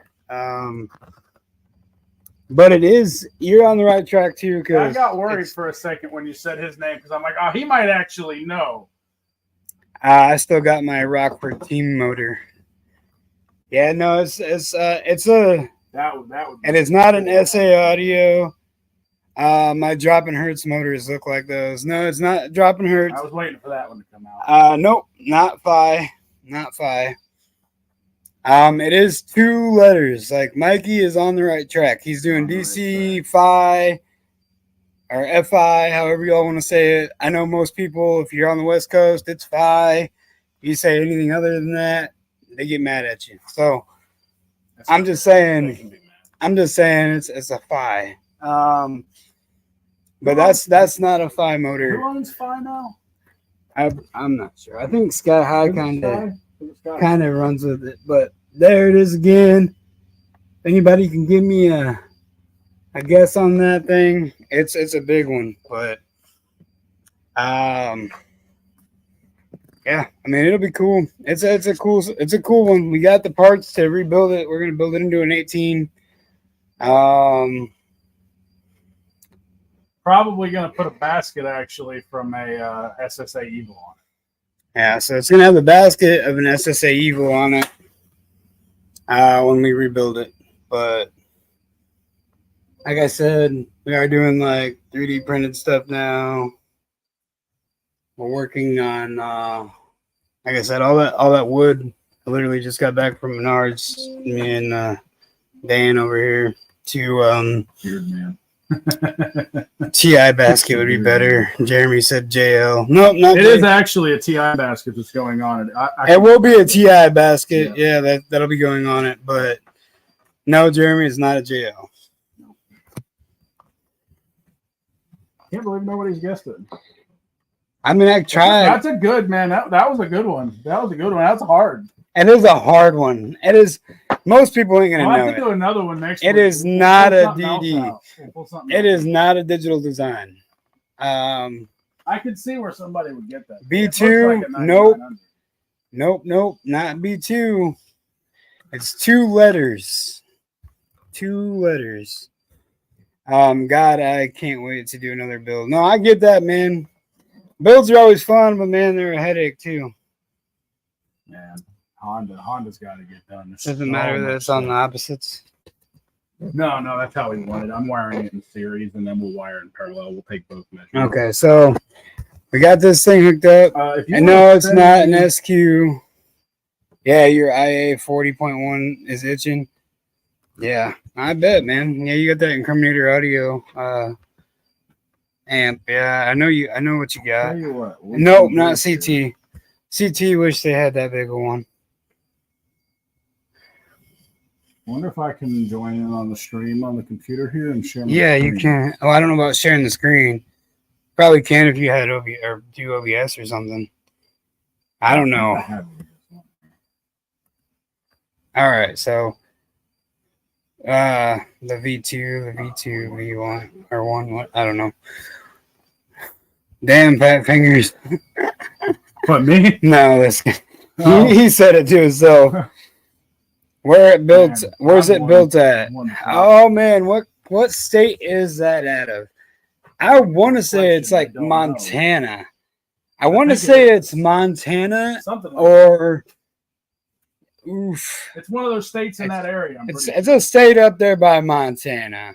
But it is, you're on the right track too. I got worried for a second when you said his name because I'm like, oh, he might actually know. I still got my Rockford team motor. Yeah, no, it's a that would and it's not an SA audio. My Dropping Hertz motors look like those. No, it's not Dropping Hertz. I was waiting for that one to come out. Nope, not Phi. It is 2 letters. Like Mikey is on the right track. He's doing DC, Phi, or FI, however y'all want to say it. I know most people, if you're on the West Coast, it's Phi. If you say anything other than that, they get mad at you. So I'm just saying it's a Phi. But that's not a Phi motor. Who owns Phi now? I'm not sure. I think Sky High kind of runs with it. But there it is again. If anybody can give me a guess on that thing, it's a big one. But yeah, I mean it'll be cool. It's a cool one. We got the parts to rebuild it. We're gonna build it into an 18. probably going to put a basket actually from a SSA Evil on it. Yeah, so it's gonna have the basket of an SSA Evil on it when we rebuild it. But like I said, we are doing like 3D printed stuff now. We're working on, like I said, all that wood. I literally just got back from Menards. Me and Dan over here to Weird man. TI basket would be better. Jeremy said JL. Nope, not It J. is actually a TI basket that's going on it. It will be a TI basket. Yeah, that'll be going on it. But no, Jeremy, it's not a JL. Can't believe nobody's guessed it. I mean, I tried. That's a good man. That was a good one. That was a good one. That's hard. It is a hard one. It is. Most people ain't gonna We'll know have to it. do another one next It week. is not pull a something else DD. out. We'll pull something It else. is not a digital design. I could see where somebody would get that. B2, It looks like a nope. 9900. Nope, not B2. It's 2 letters. 2 letters. God, I can't wait to do another build. No, I get that, man. Builds are always fun, but man, they're a headache too. Man, Honda's got to get done. Doesn't matter that it's on the opposites. No, that's how we want it. I'm wiring it in series, and then we'll wire it in parallel. We'll take both measures. Okay, so we got this thing hooked up. If you And wanna no, it's send not me- an SQ. Yeah, your IA 40.1 is itching. Yeah, I bet, man. Yeah, you got that incriminator audio amp. Yeah, I know what you got. Tell you what, we'll Nope, do not this here. CT. CT wish they had that big of one. Wonder if I can join in on the stream on the computer here and share. My Yeah, you screen. can. Oh, I don't know about sharing the screen. Probably can if you had or do OBS or something. I don't know. I have it. All right, so the V2, V1 or 1, what? I don't know. Damn fat fingers. But me? No, this Oh. he said it to himself. Where it built? Man, Where's I'm it built at? one- Oh man, what state is that out of? I want to say it's like I don't know. Montana. I want to think it say is. it's Montana Something like that. or oof. It's one of those states in that area. I'm It's pretty a state up there by Montana.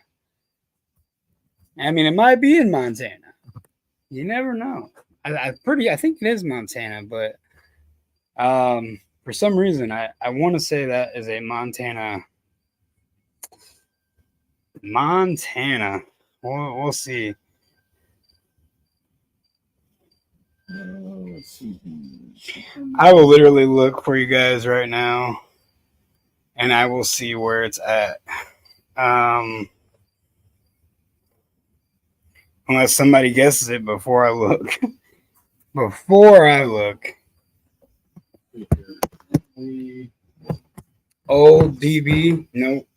I mean, it might be in Montana. You never know. I think it is Montana, but for some reason I want to say that is a Montana. We'll see. Let's see. I will literally look for you guys right now, and I will see where it's at. Unless somebody guesses it before I look. Old DB. Nope.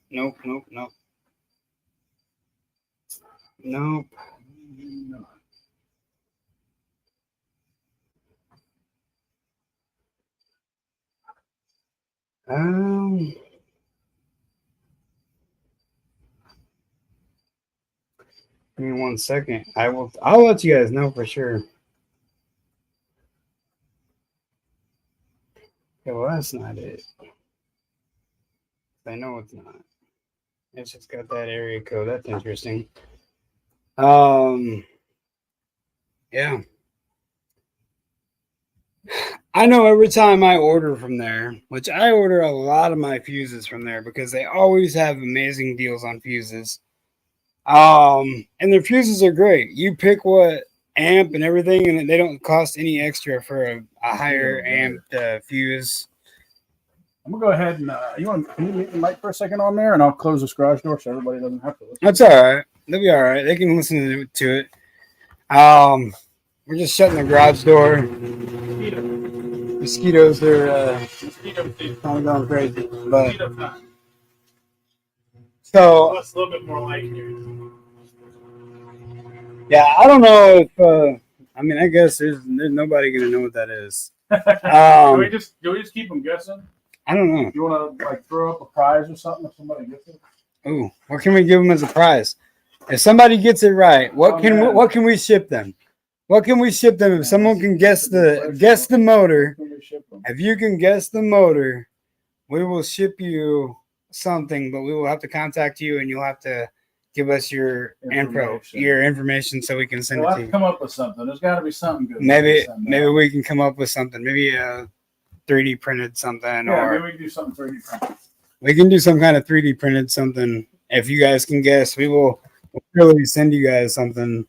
Give me 1 second. I'll let you guys know for sure. Okay, well, that's not it. I know it's not. It's just got that area code. That's interesting. Yeah. I know every time I order from there, which I order a lot of my fuses from there because they always have amazing deals on fuses. And their fuses are great. You pick what amp and everything, and they don't cost any extra for a higher amped fuse. I'm gonna go ahead and can you leave the mic for a second on there, and I'll close this garage door so everybody doesn't have to listen. That's all right. They'll be all right. They can listen to it. We're just shutting the garage door. Mosquitoes are kind of going crazy, but so It's a little bit more light here. yeah, I don't know if I mean I guess there's nobody gonna know what that is. Do we just keep them guessing? I don't know. You want to like throw up a prize or something if somebody gets it? Ooh, what can we give them as a prize? If somebody gets it right, what man. can we ship them? What can we ship them if someone can guess the motor? Can we ship them? If you can guess the motor, we will ship you something, but we will have to contact you and you'll have to give us your information so we can send We'll it have to to you. come up with something. There's got to be something good. Maybe we can come up with something. Maybe 3D printed something, Yeah, or maybe we can do something 3D printed. we can do some kind of 3D printed something. If you guys can guess, we will really send you guys something.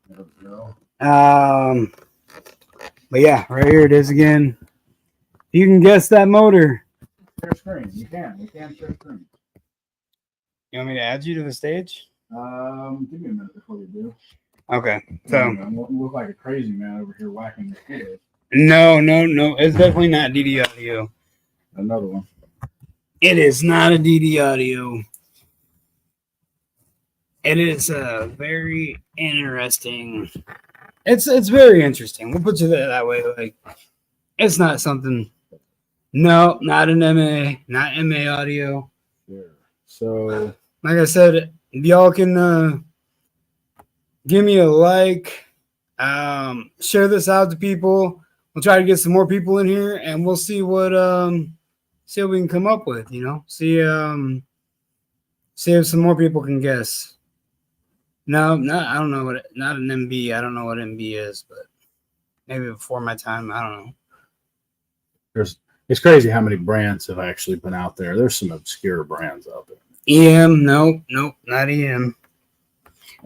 There we go. But yeah, right here it is again. You can guess that motor. Share screen. You can. We can share screen. You want me to add you to the stage? Give me a minute before we do. Okay. So I look like a crazy man over here whacking the kid. no. It's definitely not DD audio. Another one. It is not a DD audio. It is very interesting. It's very interesting. We'll put you that way. Like, it's not something. No, not an MA, not MA audio. Sure. So, like I said, y'all can give me a like, share this out to people. We'll try to get some more people in here, and we'll see what we can come up with. You know, see if some more people can guess. No, I don't know not an MB. I don't know what MB is, but maybe before my time. I don't know. It's crazy how many brands have actually been out there. There's some obscure brands out there. EM, nope, not EM.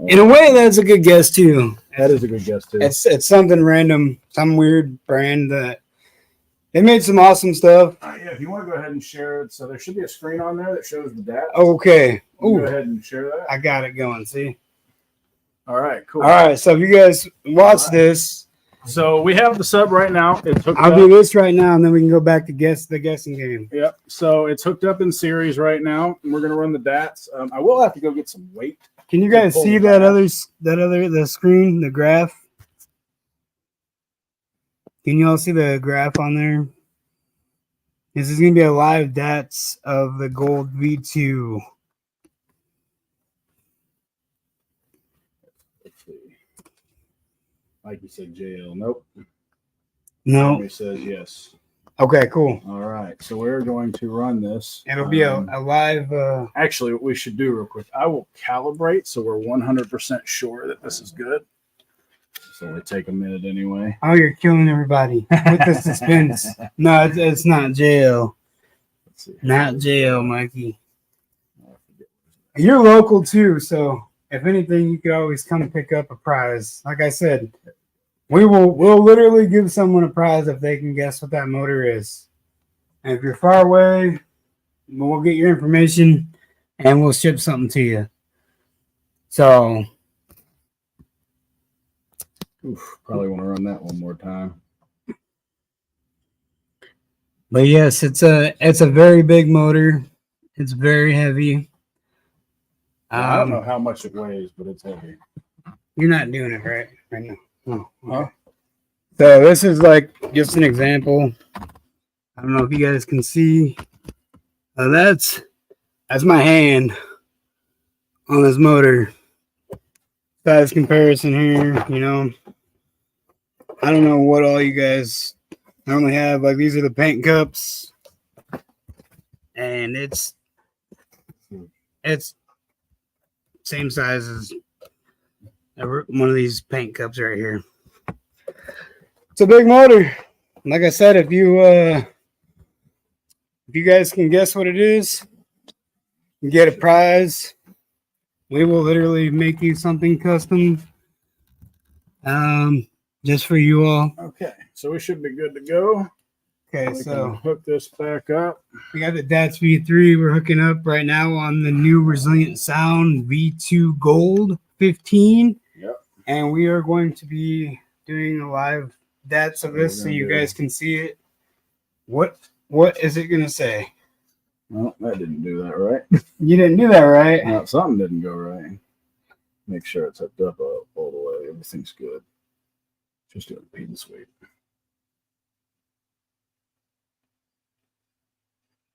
In a way, that's a good guess too. That is a good guess too. It's something random, some weird brand that they made some awesome stuff. Yeah, if you want to go ahead and share it, so there should be a screen on there that shows the data. Okay. Go ahead and share that. I got it going. See. All right, cool. All right, so if you guys watch this, so we have the sub right now. It's hooked I'll up. do this right now, and then we can go back to the guessing game. Yep. So it's hooked up in series right now, and we're gonna run the DATs. I will have to go get some weight. Can you guys see the screen, the graph? Can you all see the graph on there? This is gonna be a live DATs of the Gold V2. Like you said, JL. Nope. No. It says yes. Okay, cool. All right. So we're going to run this. It'll be a live. Actually, what we should do real quick, I will calibrate so we're 100% sure that this is good. So it'll take a minute anyway. Oh, you're killing everybody with the suspense. No, it's not JL. Let's see. Not JL, Mikey. You're local too, so if anything, you could always come pick up a prize. Like I said, we'll literally give someone a prize if they can guess what that motor is. And if you're far away, we'll get your information and we'll ship something to you. So, probably want to run that one more time. but yes, it's a very big motor. It's very heavy. I don't know how much it weighs, but it's heavy. You're not doing it right now. Oh, Huh? So this is like just an example. I don't know if you guys can see. That's my hand on this motor. Size comparison here, you know. I don't know what all you guys normally have. Like these are the paint cups, and it's same size as one of these paint cups right here. It's a big motor. Like I said, if you guys can guess what it is, you get a prize. We will literally make you something custom, just for you all. Okay, so we should be good to go. Okay, We so can hook this back up. we got the DATS V3. We're hooking up right now on the new Resilient Sound V2 Gold 15. Yep. And we are going to be doing a live DATS of this so you do. guys can see it. What is it gonna say? Well, that didn't do that right. You didn't do that right. No, something didn't go right. Make sure it's hooked up all the way. Everything's good. Just doing a and sweep.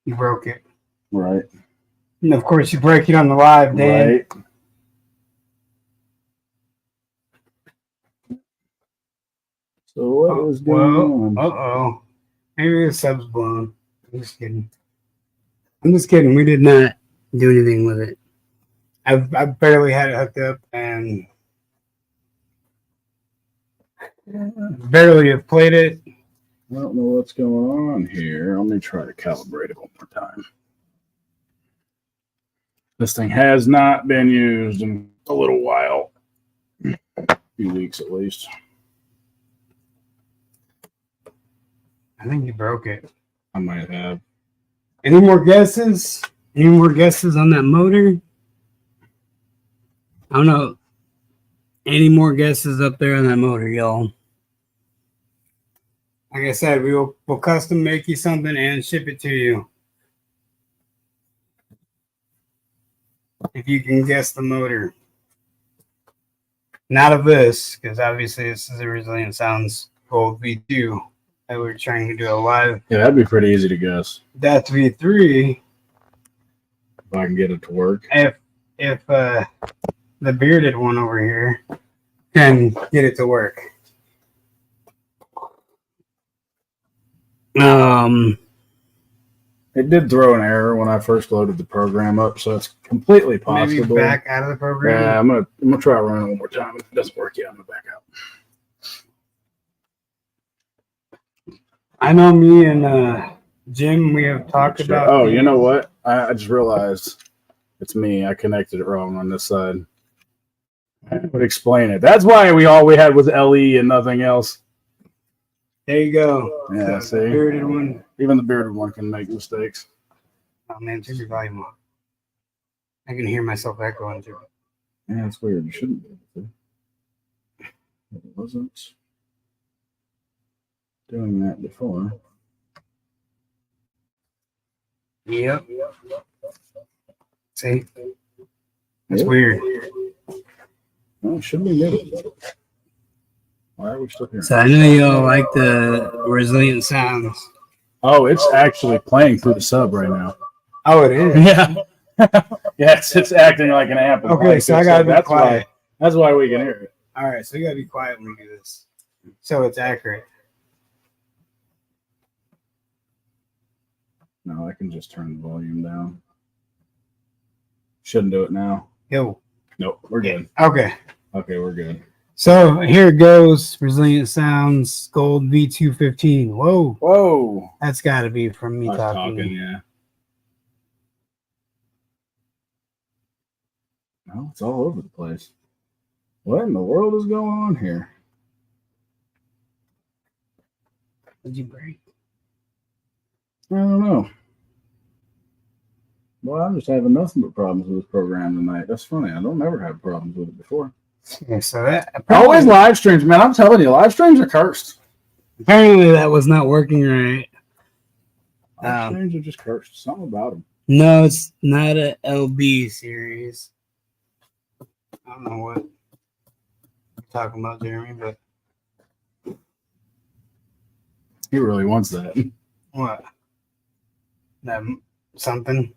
You broke it. Right. And of course you break it on the live, Dan. Right. So what was going on? Uh-oh. Maybe the sub's blown. I'm just kidding. We did not do anything with it. I barely had it hooked up and barely have played it. I don't know what's going on here. Let me try to calibrate it one more time. This thing has not been used in a little while. A few weeks at least. I think you broke it. I might have. Any more guesses? Any more guesses on that motor? I don't know. Any more guesses up there on that motor, y'all? Like I said, we'll custom make you something and ship it to you. If you can guess the motor. Not of this, because obviously this is a Resilient Sounds Gold V2 that we're trying to do a live. Yeah, that'd be pretty easy to guess. That's V3. If I can get it to work. If the bearded one over here can get it to work. It did throw an error when I first loaded the program up, so it's completely possible. Maybe back out of the program. Yeah, I'm gonna try running one more time. If it doesn't work, yeah, I'm gonna back out. I know me and Jim, we have talked about. Oh, you know what? I just realized it's me. I connected it wrong on this side. That would explain it. That's why all we had was LE and nothing else. There you go. Yeah, The see? bearded one. Even the bearded one can make mistakes. Oh man, turn your volume up. I can hear myself echoing through it. Yeah, it's weird. You shouldn't be able to. It wasn't doing that before. Yep. See? That's Yep. weird. No, it should be good. Why are we still here? So I know y'all like the Resilient Sounds. Oh, it's actually playing through the sub right now. Oh, it is? Yeah. Yeah, it's acting like an amp. Okay, so I gotta be quiet. That's why we can hear it. All right, so you gotta be quiet when we do this. So it's accurate. No, I can just turn the volume down. Shouldn't do it now. Yo. Nope, we're good. Okay. Okay, we're good. So here it goes. Resilient Sounds Gold V215. Whoa. Whoa. That's got to be from me I was talking. yeah. No, it's all over the place. What in the world is going on here? Did you break? I don't know. Well, I'm just having nothing but problems with this program tonight. That's funny. I don't ever have problems with it before. Yeah, so that Always live streams, man. I'm telling you, live streams are cursed. apparently that was not working right. Live streams are just cursed. Something about them. No, it's not a LB series. I don't know what you're talking about, Jeremy, but He really wants that. what? That something?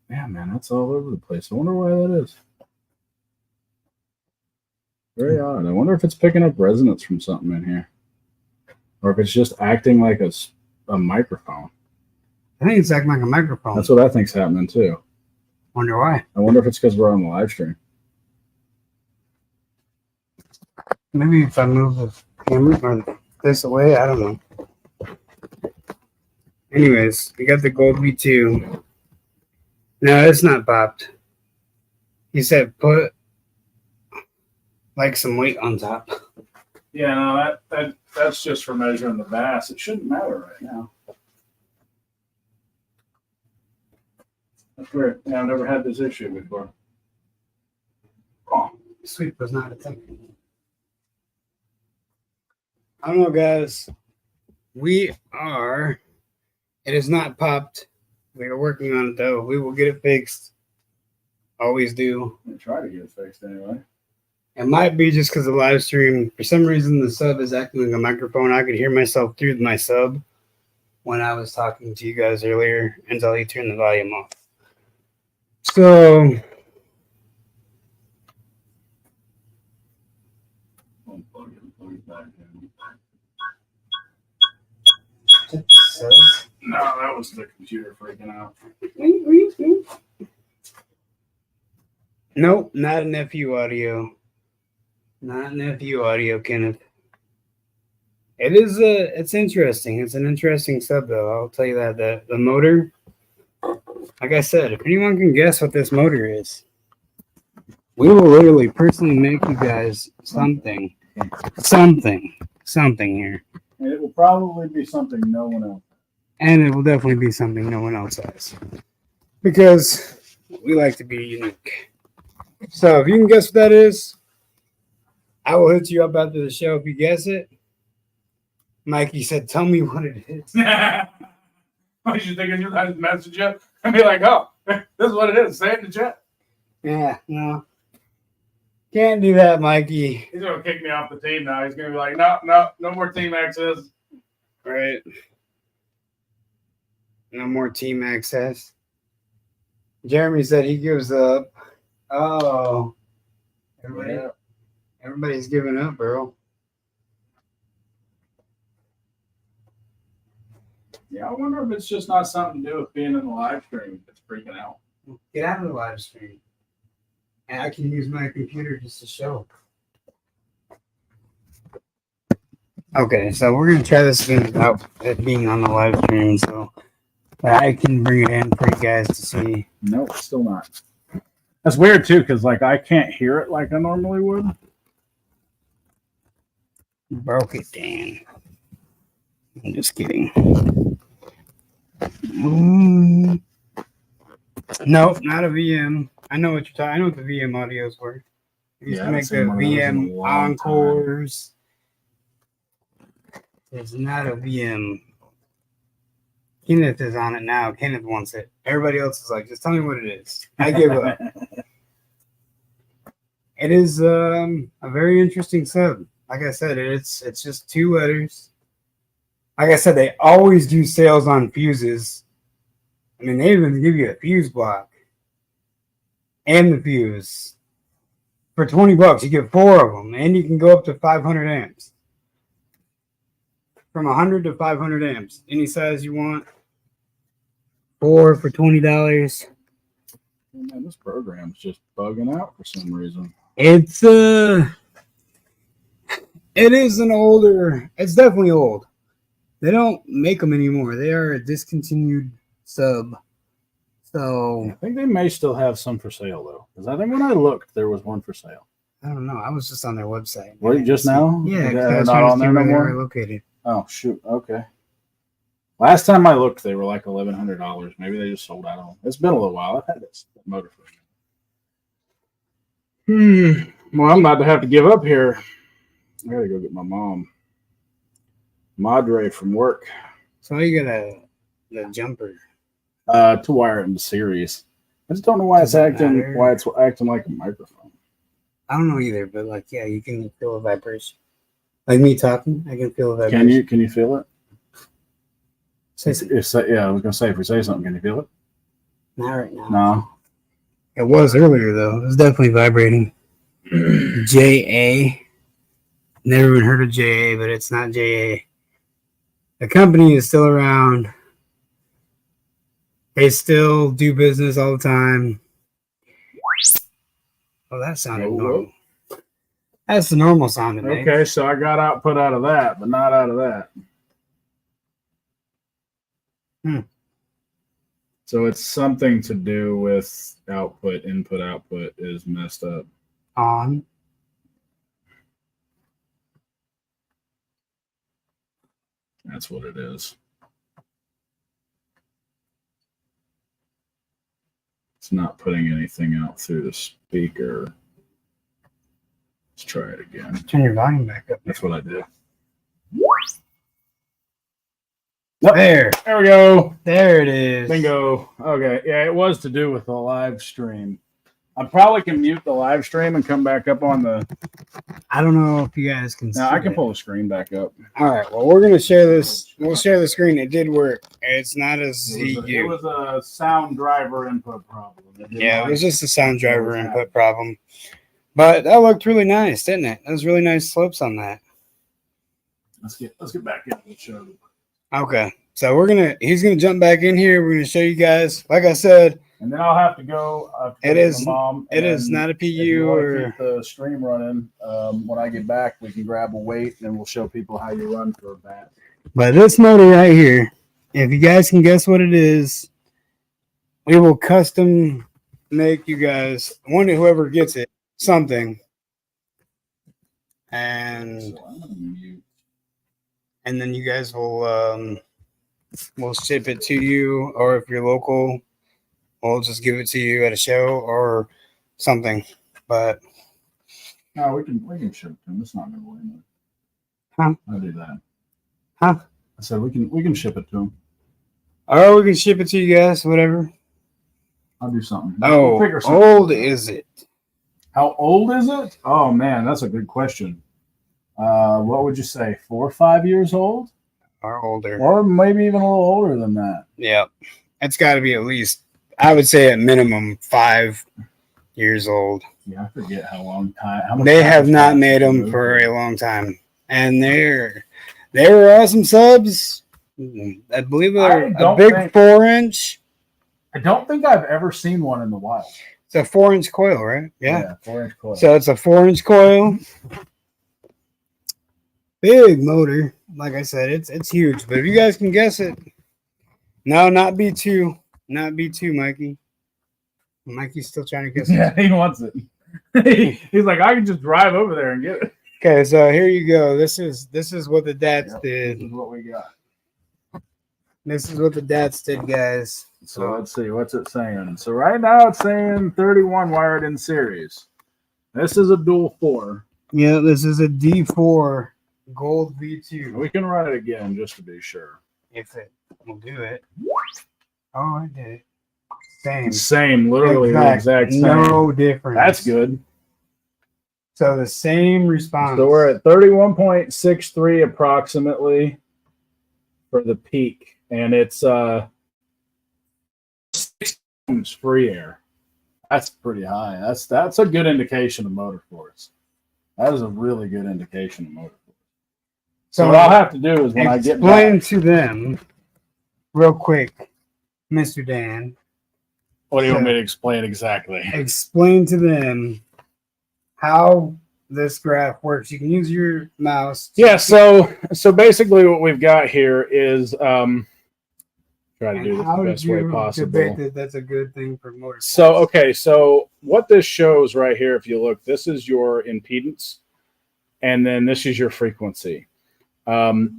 Yeah, man, that's all over the place. I wonder why that is. Very odd. I wonder if it's picking up resonance from something in here, or if it's just acting like a microphone. I think it's acting like a microphone. That's what I think's happening too. Wonder why? I wonder if it's because we're on the live stream. Maybe if I move the camera or this away, I don't know. Anyways, we got the Gold V2. No, it's not popped. He said put like some weight on top. Yeah, no, that's just for measuring the bass. It shouldn't matter right now. That's weird. Yeah, I've never had this issue before. Oh, sweep was not attempted. I don't know, guys. It is not popped. We are working on it, though. We will get it fixed. Always do. I'm gonna try to get it fixed anyway. It might be just because the live stream, for some reason, the sub is acting like a microphone. I could hear myself through my sub when I was talking to you guys earlier until he turned the volume off. So, No, that was the computer freaking out. Nope, not an FU audio. Not an FU audio, Kenneth. It is it's interesting. It's an interesting sub though. I'll tell you that. The motor, like I said, if anyone can guess what this motor is, we will literally personally make you guys something here. And it will probably be something no one else. And it will definitely be something no one else has. Because we like to be unique. So if you can guess what that is, I will hit you up after the show if you guess it. Mikey said, tell me what it is. I should think of you guys message you and be like, oh, this is what it is. Say it in the chat. Yeah, no. Can't do that, Mikey. He's going to kick me off the team now. He's going to be like, no more team access. Right. No more team access. Jeremy said he gives up. Oh. Everybody's giving up, bro. Yeah, I wonder if it's just not something to do with being in the live stream. It's freaking out. Get out of the live stream. And I can use my computer just to show. Okay, so we're going to try this again without it being on the live stream, so I can bring it in for you guys to see. Nope, still not. That's weird, too, because, like, I can't hear it like I normally would. Broke it, Dan. I'm just kidding. Nope, not a VM. I know what you're talking. I know what the VM audios were. We used to make the VM encores. It's not a VM. Kenneth is on it now. Kenneth wants it. Everybody else is like, just tell me what it is. I give up. It is a very interesting sub. Like I said, it's just 2 letters. Like I said, they always do sales on fuses. I mean, they even give you a fuse block and the fuse. For $20, you get 4 of them, and you can go up to 500 amps. From 100 to 500 amps. Any size you want. 4 for $20. Man, this program's just bugging out for some reason. It's it is an older. It's definitely old. They don't make them anymore. They are a discontinued sub. So I think they may still have some for sale though, because I think when I looked, there was one for sale. I don't know. I was just on their website. Were you just now? Yeah, they're not on there no more. They were located. Oh shoot. Okay. Last time I looked, they were like $1,100. Maybe they just sold out of them. It's been a little while. I've had this motor for a minute. Well, I'm about to have to give up here. I gotta go get my mom. Madre from work. So you got the jumper. To wire it into series. I just don't know why it's acting like a microphone. I don't know either, but like yeah, you can feel a vibration. Like me talking, I can feel a vibration. Can you feel it? Say something. Yeah, I was gonna say if we say something, can you feel it? Not right now. No. It was earlier though. It was definitely vibrating. JA. Never even heard of JA, but it's not JA. The company is still around. They still do business all the time. Oh, that sounded normal. That's the normal sounding. Okay, so I got output out of that, but not out of that. So it's something to do with output, output is messed up. On. That's what it is. It's not putting anything out through the speaker. Let's try it again. Turn your volume back up. That's what I did. There we go. There it is. Bingo. Okay. Yeah, it was to do with the live stream. I probably can mute the live stream and come back up on the. I don't know if you guys can see. I can pull the screen back up. All right. Well, we're going to share this. We'll share the screen. It did work. It's not a ZU. It was a sound driver input problem. Yeah, it was just a sound driver input problem. But that looked really nice, didn't it? That was really nice slopes on that. Let's get back in the show. Okay. So he's gonna jump back in here. We're gonna show you guys. Like I said, And then I'll have to go. it is mom. it is not a If you PU want to or keep the stream running, when I get back, we can grab a weight and we'll show people how you run for a bat. but this motor right here, if you guys can guess what it is, we will custom make you guys whoever gets it something. And So I'm gonna mute. then you guys will ship it to you, or if you're local, we'll just give it to you at a show or something. But No, we can ship it to them. It's not gonna worry. Huh? I'll do that. Huh? I said we can ship it to them. or we can ship it to you guys, whatever. I'll do something. Oh, We'll figure something old out. is it? How old is it? Oh man, that's a good question. What would you say? 4 or 5 years old, Or older? or maybe even a little older than that? Yeah, it's got to be at least. I would say at minimum 5 years old. Yeah, I forget how long time. How much They time have has not passed made since them we for moved a long time, and they were awesome subs. I believe they're I a don't big think- 4-inch. I don't think I've ever seen one in the wild. It's a 4-inch coil, right? Yeah. 4-inch coil. So it's a 4-inch coil. Big motor. Like I said, it's huge. But if you guys can guess it, no, not B2, not B2, Mikey. Mikey's still trying to guess it. yeah, he wants it. He's like, I can just drive over there and get it. Okay, so here you go. This is what the dads Yep, did. This is what we got. This is what the dads did, guys. So let's see, what's it saying? So right now it's saying 31 wired in series. This is a dual 4. Yeah, this is a D4 gold V2. We can run it again just to be sure. If it will do it. Oh, I did it. Same. Same, literally the exact same. No difference. That's good. So the same response. So we're at 31.63 approximately for the peak, and it's 6 ohms free air. That's pretty high. That's a good indication of motor force. That is a really good indication of motor force. So what I'll have to do is when I get explain back. to them real quick, Mr. Dan. What do you want me to explain exactly? Explain to them how this graph works. You can use your mouse. Yeah, so basically what we've got here is try to do this the best way possible. debate that that's a good thing for motorsports? So, okay, so what this shows right here, if you look, this is your impedance, and then this is your frequency.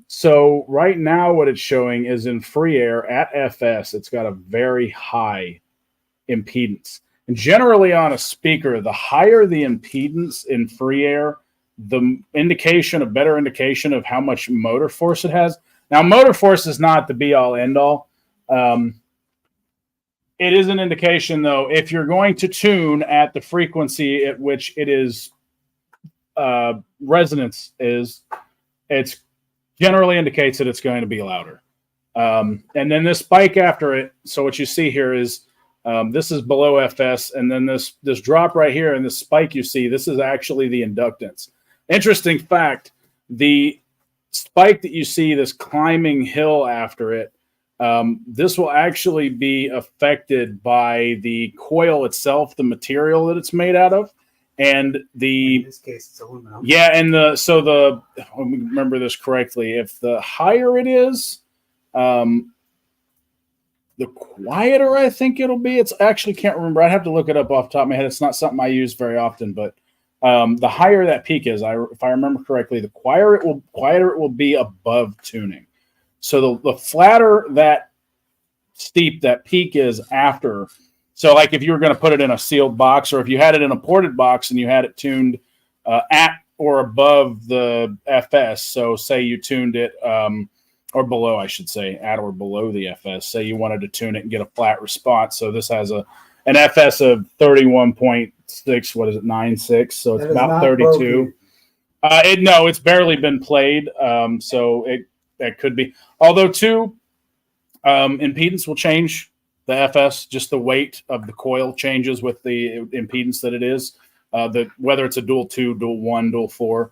So right now what it's showing is in free air at FS, it's got a very high impedance. And generally on a speaker, the higher the impedance in free air, the better indication of how much motor force it has. Now, motor force is not the be-all, end-all. It is an indication, though, if you're going to tune at the frequency at which it is resonance is, it's generally indicates that it's going to be louder. And then this spike after it, so what you see here is this is below FS, and then this drop right here and this spike you see, this is actually the inductance. Interesting fact, the spike that you see, this climbing hill after it, this will actually be affected by the coil itself, the material that it's made out of, and in this case, it's aluminum. yeah, and let me remember this correctly. If the higher it is, the quieter I think it'll be. It's actually can't remember. I'd have to look it up off the top of my head. It's not something I use very often, but the higher that peak is, if I remember correctly, the quieter it will be above tuning. So the flatter that steep that peak is after. So like if you were going to put it in a sealed box, or if you had it in a ported box and you had it tuned at or above the FS. So say you tuned it or below, I should say, at or below the FS. Say you wanted to tune it and get a flat response. So this has an FS of 31.6. What is it? 96. So it's about 32. No, it's barely been played. So that could be. Although too, impedance will change the FS. Just the weight of the coil changes with the impedance that it is. Whether it's a dual 2, dual 1, dual 4.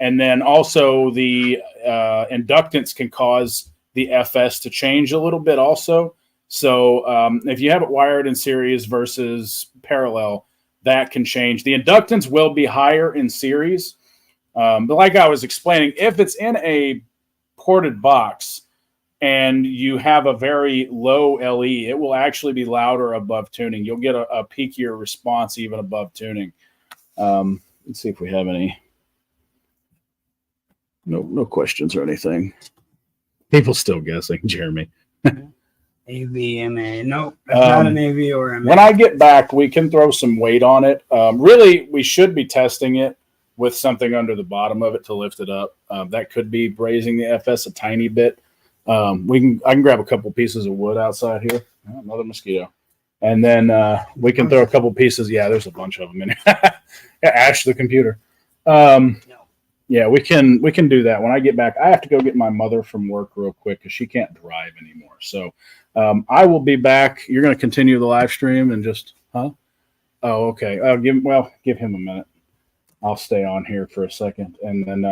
And then also the inductance can cause the FS to change a little bit also. So if you have it wired in series versus parallel, that can change. The inductance will be higher in series. But like I was explaining, if it's in a ported box and you have a very low LE, it will actually be louder above tuning. You'll get a peakier response even above tuning. Let's see if we have any. No questions or anything. People still guessing, Jeremy. AVMA. Nope, that's not an AV or MA. When I get back, we can throw some weight on it. Really, we should be testing it with something under the bottom of it to lift it up. That could be raising the FS a tiny bit. I can grab a couple pieces of wood outside here. Oh, another mosquito. And then we can throw a couple pieces. Yeah, there's a bunch of them in here. Ash the computer. Yeah, we can do that. When I get back, I have to go get my mother from work real quick because she can't drive anymore. So I will be back. You're going to continue the live stream and just, huh? Oh, okay. Give him a minute. I'll stay on here for a second. And then,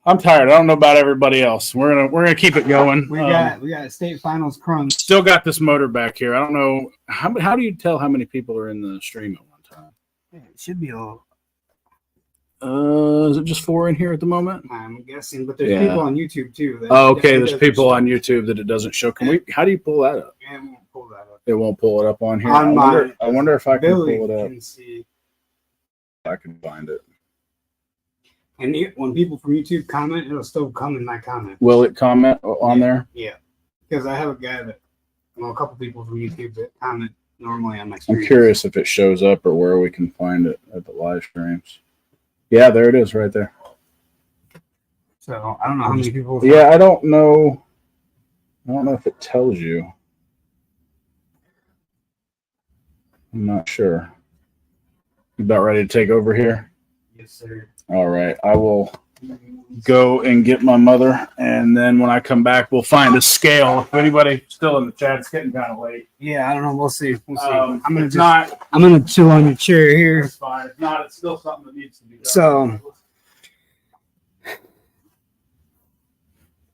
I'm tired. I don't know about everybody else. We're gonna keep it going. We got state finals crunch. Still got this motor back here. I don't know how do you tell how many people are in the stream at one time? Yeah, it should be all. Is it just 4 in here at the moment? I'm guessing, but there's people on YouTube too. There's people on YouTube that it doesn't show. How do you pull that up? Yeah, it won't pull that up. It won't pull it up on here. I wonder if I can pull it up. I can find it. And when people from YouTube comment, it'll still come in my comment. Will it comment on there? Yeah, because I have a couple people from YouTube that comment normally on my streams. I'm curious if it shows up or where we can find it at the live streams. Yeah, there it is right there. So I don't know how many people. Yeah, I don't know. I don't know if it tells you. I'm not sure. You about ready to take over here? Yes, sir. All right. I will go and get my mother, and then when I come back, we'll find a scale. If anybody still in the chat, it's getting kind of late. Yeah, I don't know. We'll see. I'm gonna chill on your chair here. It's fine. If not, it's still something that needs to be done. So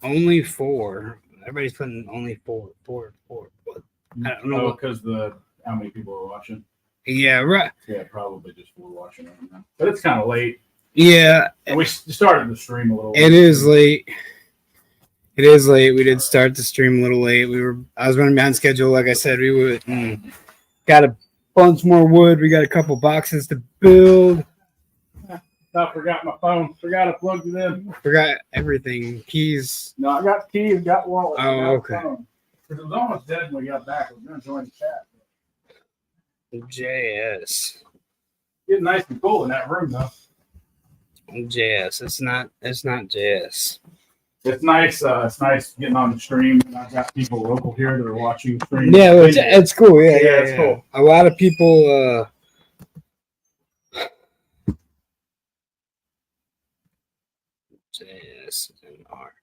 only 4. Everybody's putting only 4. What? I don't know because how many people are watching. Yeah, right. Yeah, probably just 4 watching right now. But it's kind of late. Yeah, and we started the stream a little. It is late. It is late. We did start the stream a little late. I was running behind schedule. Like I said, we got a bunch more wood. We got a couple boxes to build. I forgot my phone. Forgot I plugged it in. Forgot everything. Keys. No, I got the keys. Got wallet. Oh, okay. Because it was almost dead when we got back. I was going to join the chat. JS. Getting nice and cool in that room though. JS. It's not JS. It's nice. It's nice getting on the stream. I've got people local here that are watching the stream. Yeah, it's cool. Yeah, it's cool. A lot of people. JS and R.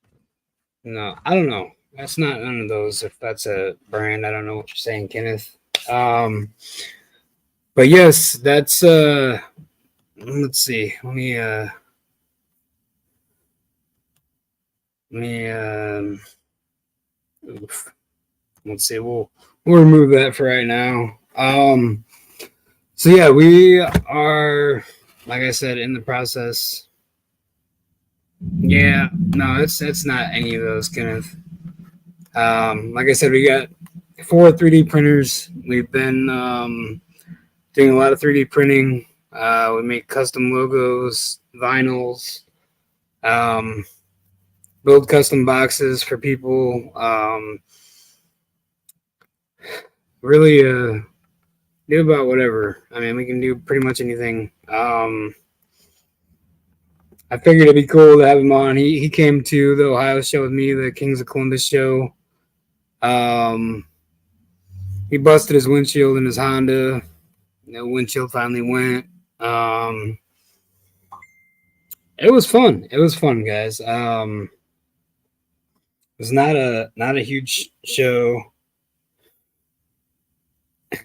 No, I don't know. That's not none of those. If that's a brand, I don't know what you're saying, Kenneth. But yes, that's let's see. Let me let's see. We'll remove that for right now. So yeah, we are, like I said, in the process. Yeah, no, it's not any of those, Kenneth. Like I said, we got 4 3D printers. We've been doing a lot of 3D printing. We make custom logos, vinyls, build custom boxes for people. Really do about whatever. I mean, we can do pretty much anything. I figured it'd be cool to have him on. He came to the Ohio show with me, the Kings of Columbus show. He busted his windshield in his Honda. The windshield finally went. It was fun. It was fun, guys. It was not a huge show.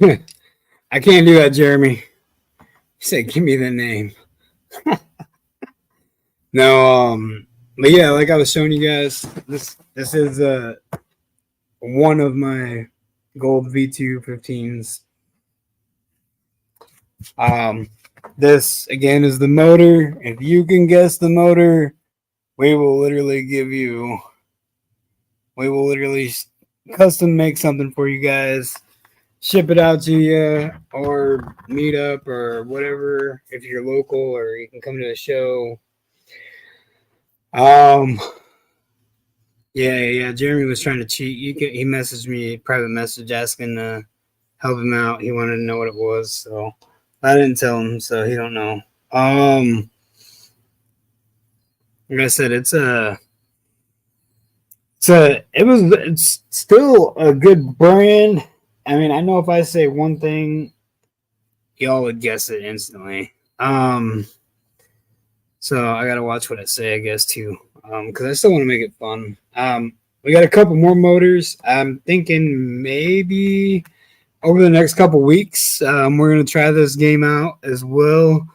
I can't do that, Jeremy. He said, "Give me the name." No, But yeah, like I was showing you guys, this is one of my gold V2 15s. This again is the motor. If you can guess the motor, we will literally custom make something for you guys, ship it out to you, or meet up or whatever if you're local, or you can come to a show. Yeah. Jeremy was trying to cheat. He messaged me private message asking to help him out. He wanted to know what it was, so I didn't tell him, so he don't know. Like I said, it's still a good brand. I mean, I know if I say one thing, y'all would guess it instantly. So I gotta watch what I say, I guess, too, because I still want to make it fun. We got a couple more motors. I'm thinking maybe over the next couple weeks, we're gonna try this game out as well.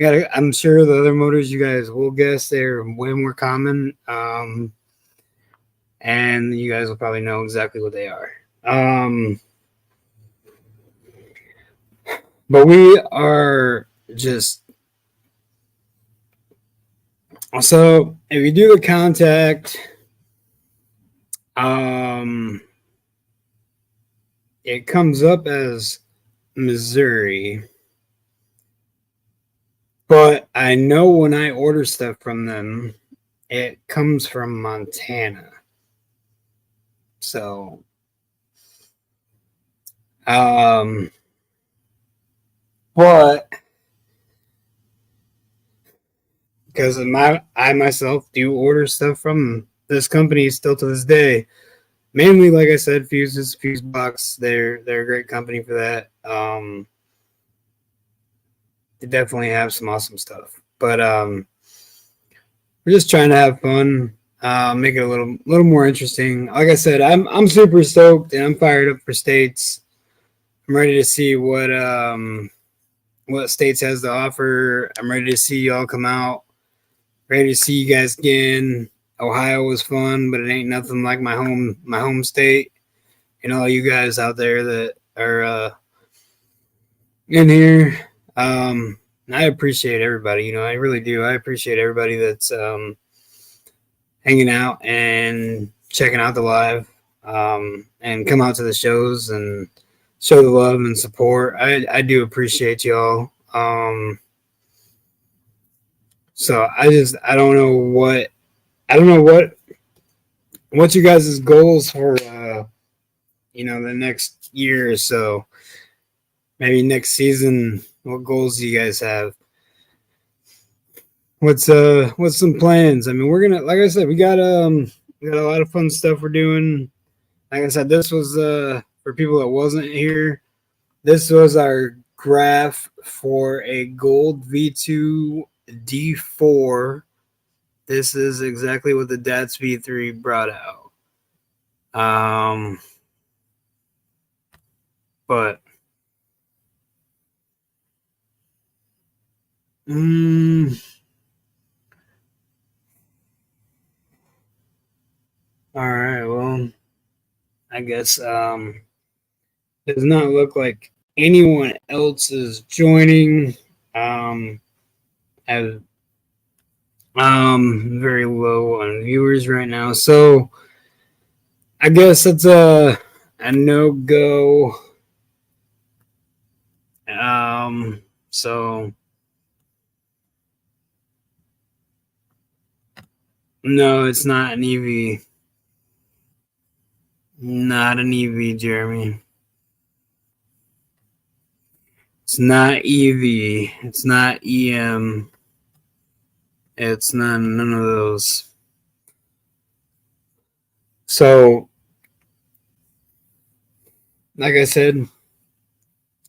I'm sure the other motors you guys will guess they're way more common, and you guys will probably know exactly what they are. But we are just so if you do the contact, it comes up as Missouri, but I know when I order stuff from them, it comes from Montana. So, but because I myself do order stuff from this company still to this day. Mainly, like I said, Fuse Box. They're a great company for that. They definitely have some awesome stuff. But we're just trying to have fun, make it a little more interesting. Like I said, I'm super stoked and I'm fired up for States. I'm ready to see what States has to offer. I'm ready to see y'all come out. Ready to see you guys again. Ohio was fun, but it ain't nothing like my home state. And all you guys out there that are in here. I appreciate everybody. I really do. I appreciate everybody that's hanging out and checking out the live, and come out to the shows and show the love and support. I do appreciate y'all. So I don't know what you guys' goals for the next year or so. Maybe next season, what goals do you guys have? What's some plans? I mean, we're gonna, like I said, we got a lot of fun stuff we're doing. Like I said, this was for people that wasn't here. This was our graph for a gold V2 D4. This is exactly what the DATS V3 brought out. But all right, well, I guess does not look like anyone else is joining. As very low on viewers right now, so I guess it's a no-go. So no, it's not an EV. Not an EV, Jeremy. It's not EV. It's not EM. It's none of those. So, like I said,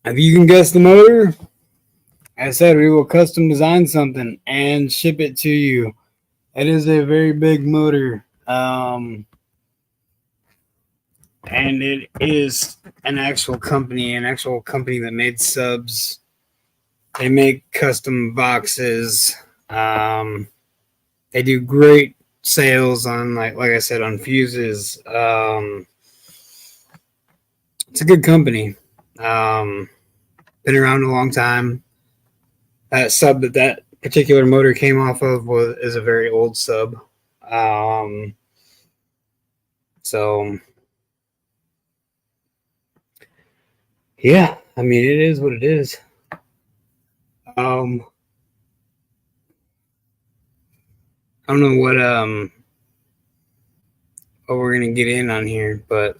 if you can guess the motor, I said we will custom design something and ship it to you. It is a very big motor. And it is an actual company that made subs. They make custom boxes. They do great sales on like I said on fuses. It's a good company. Been around a long time. That sub that particular motor came off of is a very old sub. So yeah, I mean it is what it is. I don't know what we're gonna get in on here, but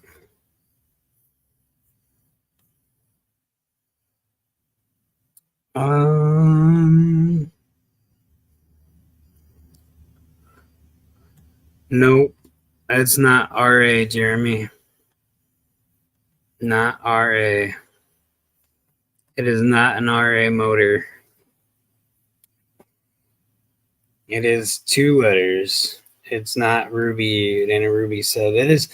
nope, it's not RA, Jeremy. Not RA. It is not an RA motor. It is 2 letters. It's not Ruby and a Ruby sub. It's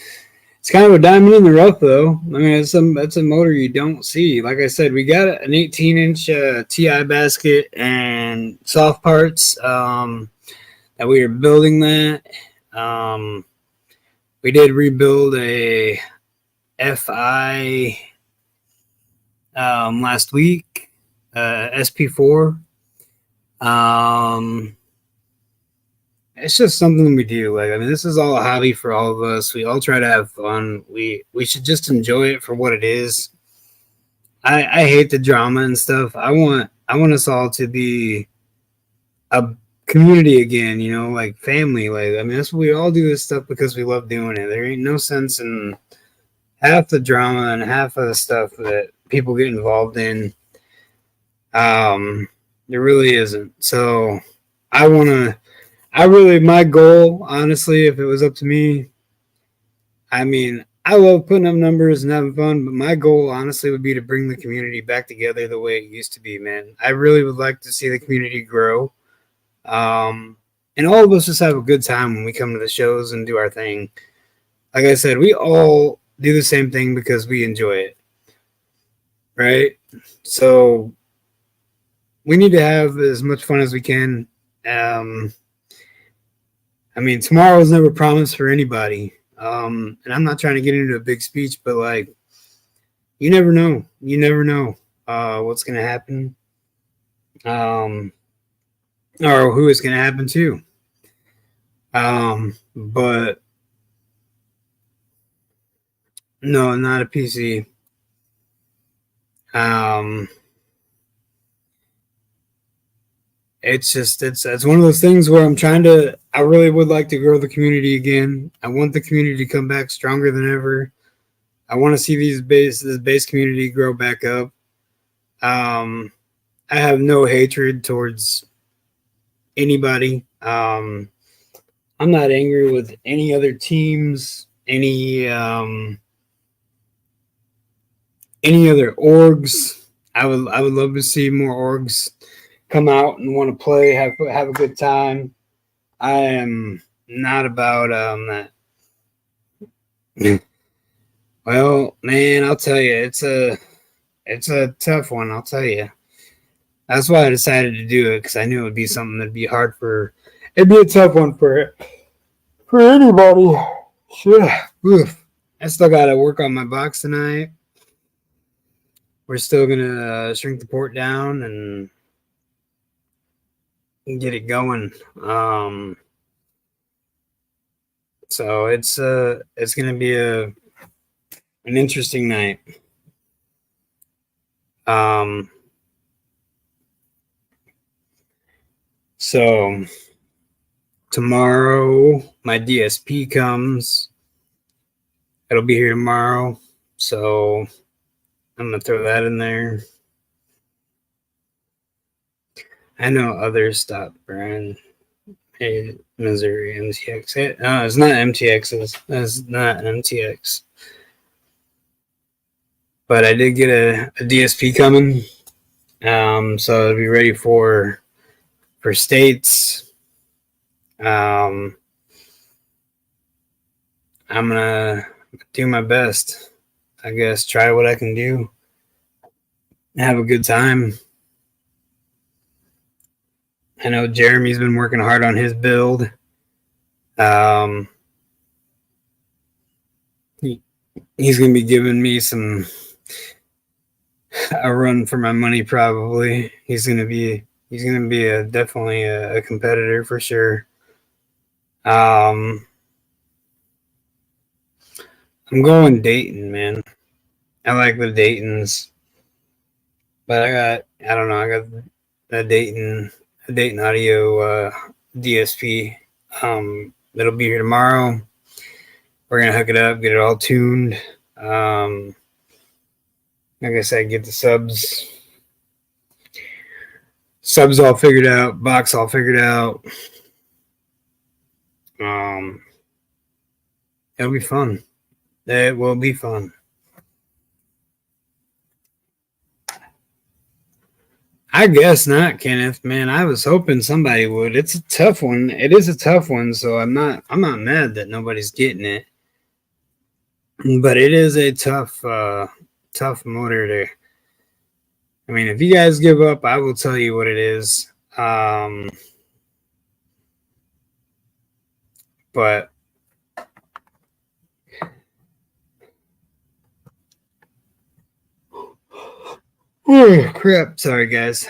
kind of a diamond in the rough, though. I mean, it's a motor you don't see. Like I said, we got an 18-inch TI basket and soft parts that we are building that. We did rebuild a FI last week, SP4. It's just something we do. Like, I mean, this is all a hobby for all of us. We all try to have fun. We should just enjoy it for what it is. I hate the drama and stuff. I want us all to be a community again, you know, like family. Like, I mean, that's what we all do this stuff because we love doing it. There ain't no sense in half the drama and half of the stuff that people get involved in. There really isn't. So my goal, honestly, if it was up to me, I mean, I love putting up numbers and having fun, but my goal, honestly, would be to bring the community back together the way it used to be, man. I really would like to see the community grow. And all of us just have a good time when we come to the shows and do our thing. Like I said, we all do the same thing because we enjoy it, right? So we need to have as much fun as we can. I mean, tomorrow's never promised for anybody. And I'm not trying to get into a big speech, but like, you never know. You never know what's going to happen, or who it's going to happen to. But no, not a PC. It's one of those things where I really would like to grow the community again. I want the community to come back stronger than ever. I want to see this base community grow back up. I have no hatred towards anybody. I'm not angry with any other teams, any other orgs. I would love to see more orgs come out and want to play, have a good time. I am not about that. Well, man, I'll tell you, it's a tough one. I'll tell you. That's why I decided to do it, because I knew it would be something that'd be hard for. It'd be a tough one for anybody. Shit. Oof. I still got to work on my box tonight. We're still gonna shrink the port down and get it going. So it's gonna be an interesting night. So tomorrow my DSP comes. It'll be here tomorrow. So I'm gonna throw that in there. I know others stopped brand. Hey, Missouri MTX. No, it's not MTXs. That's not an MTX. But I did get a DSP coming. So I'll be ready for states. I'm gonna do my best. I guess try what I can do. Have a good time. I know Jeremy's been working hard on his build. Um, he's going to be giving me a run for my money. Probably he's going to be definitely a competitor for sure. I'm going Dayton, man. I like the Daytons, but I don't know. I got a Dayton Audio DSP. It'll be here tomorrow. We're gonna hook it up, get it all tuned. Like I said, get the subs all figured out, box all figured out. It'll be fun. It will be fun. I guess not, Kenneth. Man, I was hoping somebody would. It's a tough one. It is a tough one, so I'm not mad that nobody's getting it. But it is a tough motor to. I mean, if you guys give up, I will tell you what it is. But oh crap! Sorry, guys.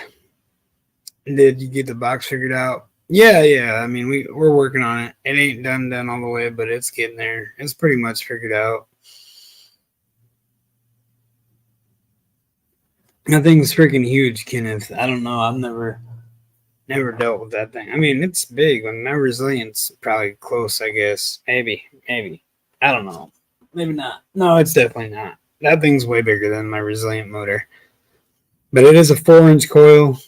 Did you get the box figured out? Yeah. I mean, we're working on it. It ain't done all the way, but it's getting there. It's pretty much figured out. That thing's freaking huge, Kenneth. I don't know. I've never dealt with that thing. I mean, it's big. My resilience probably close, I guess. Maybe. I don't know. Maybe not. No, it's definitely not. That thing's way bigger than my resilient motor. But it is a 4-inch coil.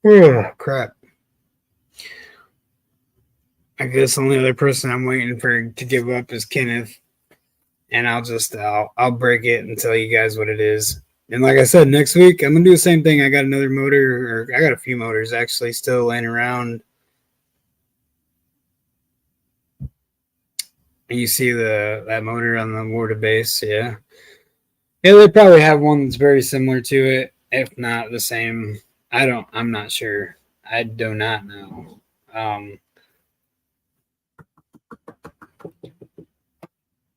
Oh, crap. I guess the only other person I'm waiting for to give up is Kenneth. And I'll break it and tell you guys what it is. And like I said, next week I'm gonna do the same thing. I got another motor, or I got a few motors actually still laying around. And you see that motor on the Huarya base, yeah. Yeah, they probably have one that's very similar to it, if not the same. I'm not sure. I do not know.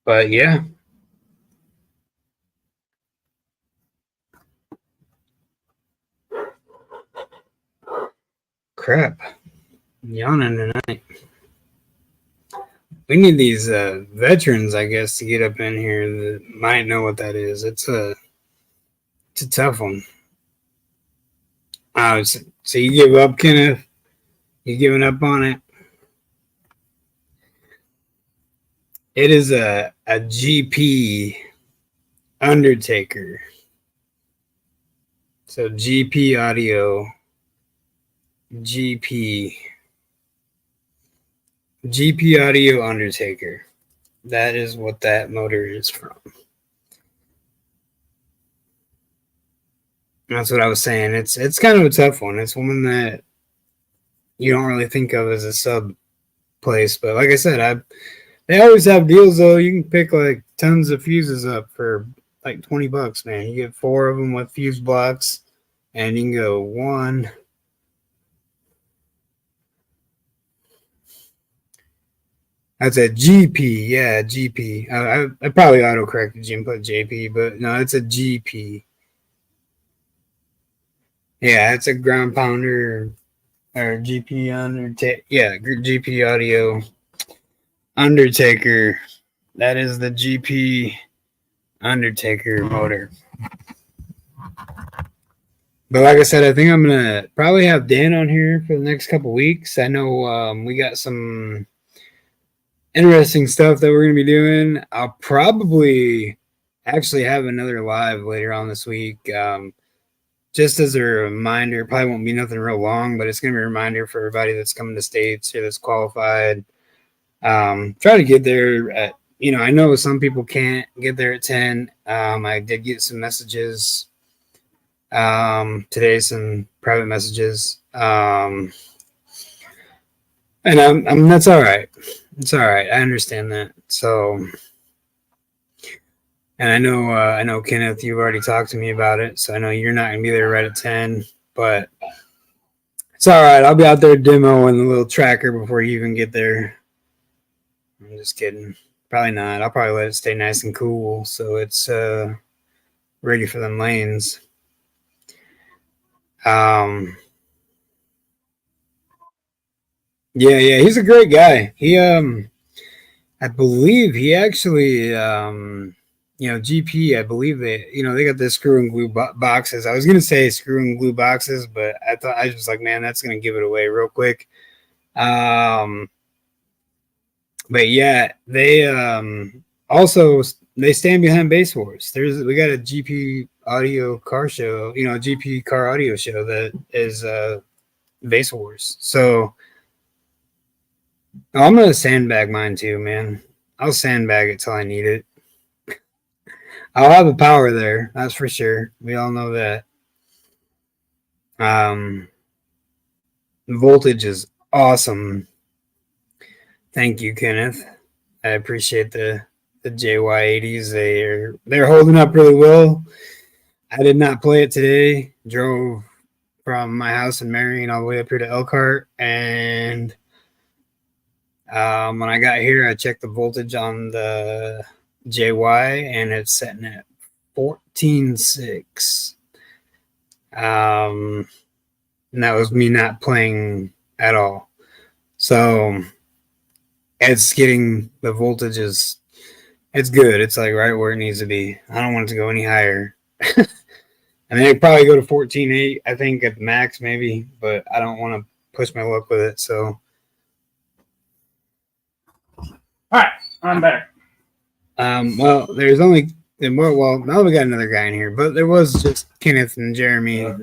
But yeah. Crap. I'm yawning tonight. We need these veterans, I guess, to get up in here that might know what that is. It's a tough one. So you give up, Kenneth? You giving up on it? It is a GP Undertaker. So GP Audio, GP Audio Undertaker. That is what that motor is from. That's what I was saying. It's kind of a tough one. It's one that you don't really think of as a sub place, but like I said, they always have deals though. You can pick like tons of fuses up for like $20, man. You get 4 of them with fuse blocks, and you can go 1. That's a GP, yeah, GP. I probably auto-corrected you and put JP, but no, it's a GP. Yeah, it's a ground pounder or GP Undertaker. Yeah, GP Audio Undertaker. That is the GP Undertaker motor. But like I said, I think I'm gonna probably have Dan on here for the next couple weeks. I know we got some interesting stuff that we're gonna be doing. I'll probably actually have another live later on this week. Just as a reminder, probably won't be nothing real long, but it's gonna be a reminder for everybody that's coming to States or that's qualified. Try to get there at, I know some people can't get there at 10. I did get some messages today, some private messages. And that's all right. It's all right. I understand that. So And I know Kenneth, you've already talked to me about it, so I know you're not gonna be there right at 10, but it's all right. I'll be out there demoing the little tracker before you even get there. I'm just kidding. Probably not. I'll probably let it stay nice and cool so it's ready for them lanes. Yeah, he's a great guy. He I believe he actually GP, I believe they got the screw and glue boxes. I was gonna say screw and glue boxes, but I was like, man, that's gonna give it away real quick. But yeah, they also they stand behind Basswars. We got a GP audio car show, GP car audio show that is Basswars. So I'm gonna sandbag mine too, man. I'll sandbag it till I need it. I'll have the power there, that's for sure. We all know that. Voltage is awesome. Thank you, Kenneth. I appreciate the JY80s. They're holding up really well. I did not play it today. Drove from my house in Marion all the way up here to Elkhart, and when I got here, I checked the voltage on the JY, and it's setting at 14.6. And that was me not playing at all. So it's getting the voltage it's good. It's like right where it needs to be. I don't want it to go any higher. I mean, it'd probably go to 14.8, I think, at the max, maybe, but I don't want to push my luck with it. So, All right, I'm back. Well, there's only now we got another guy in here, but there was just Kenneth and Jeremy. Well,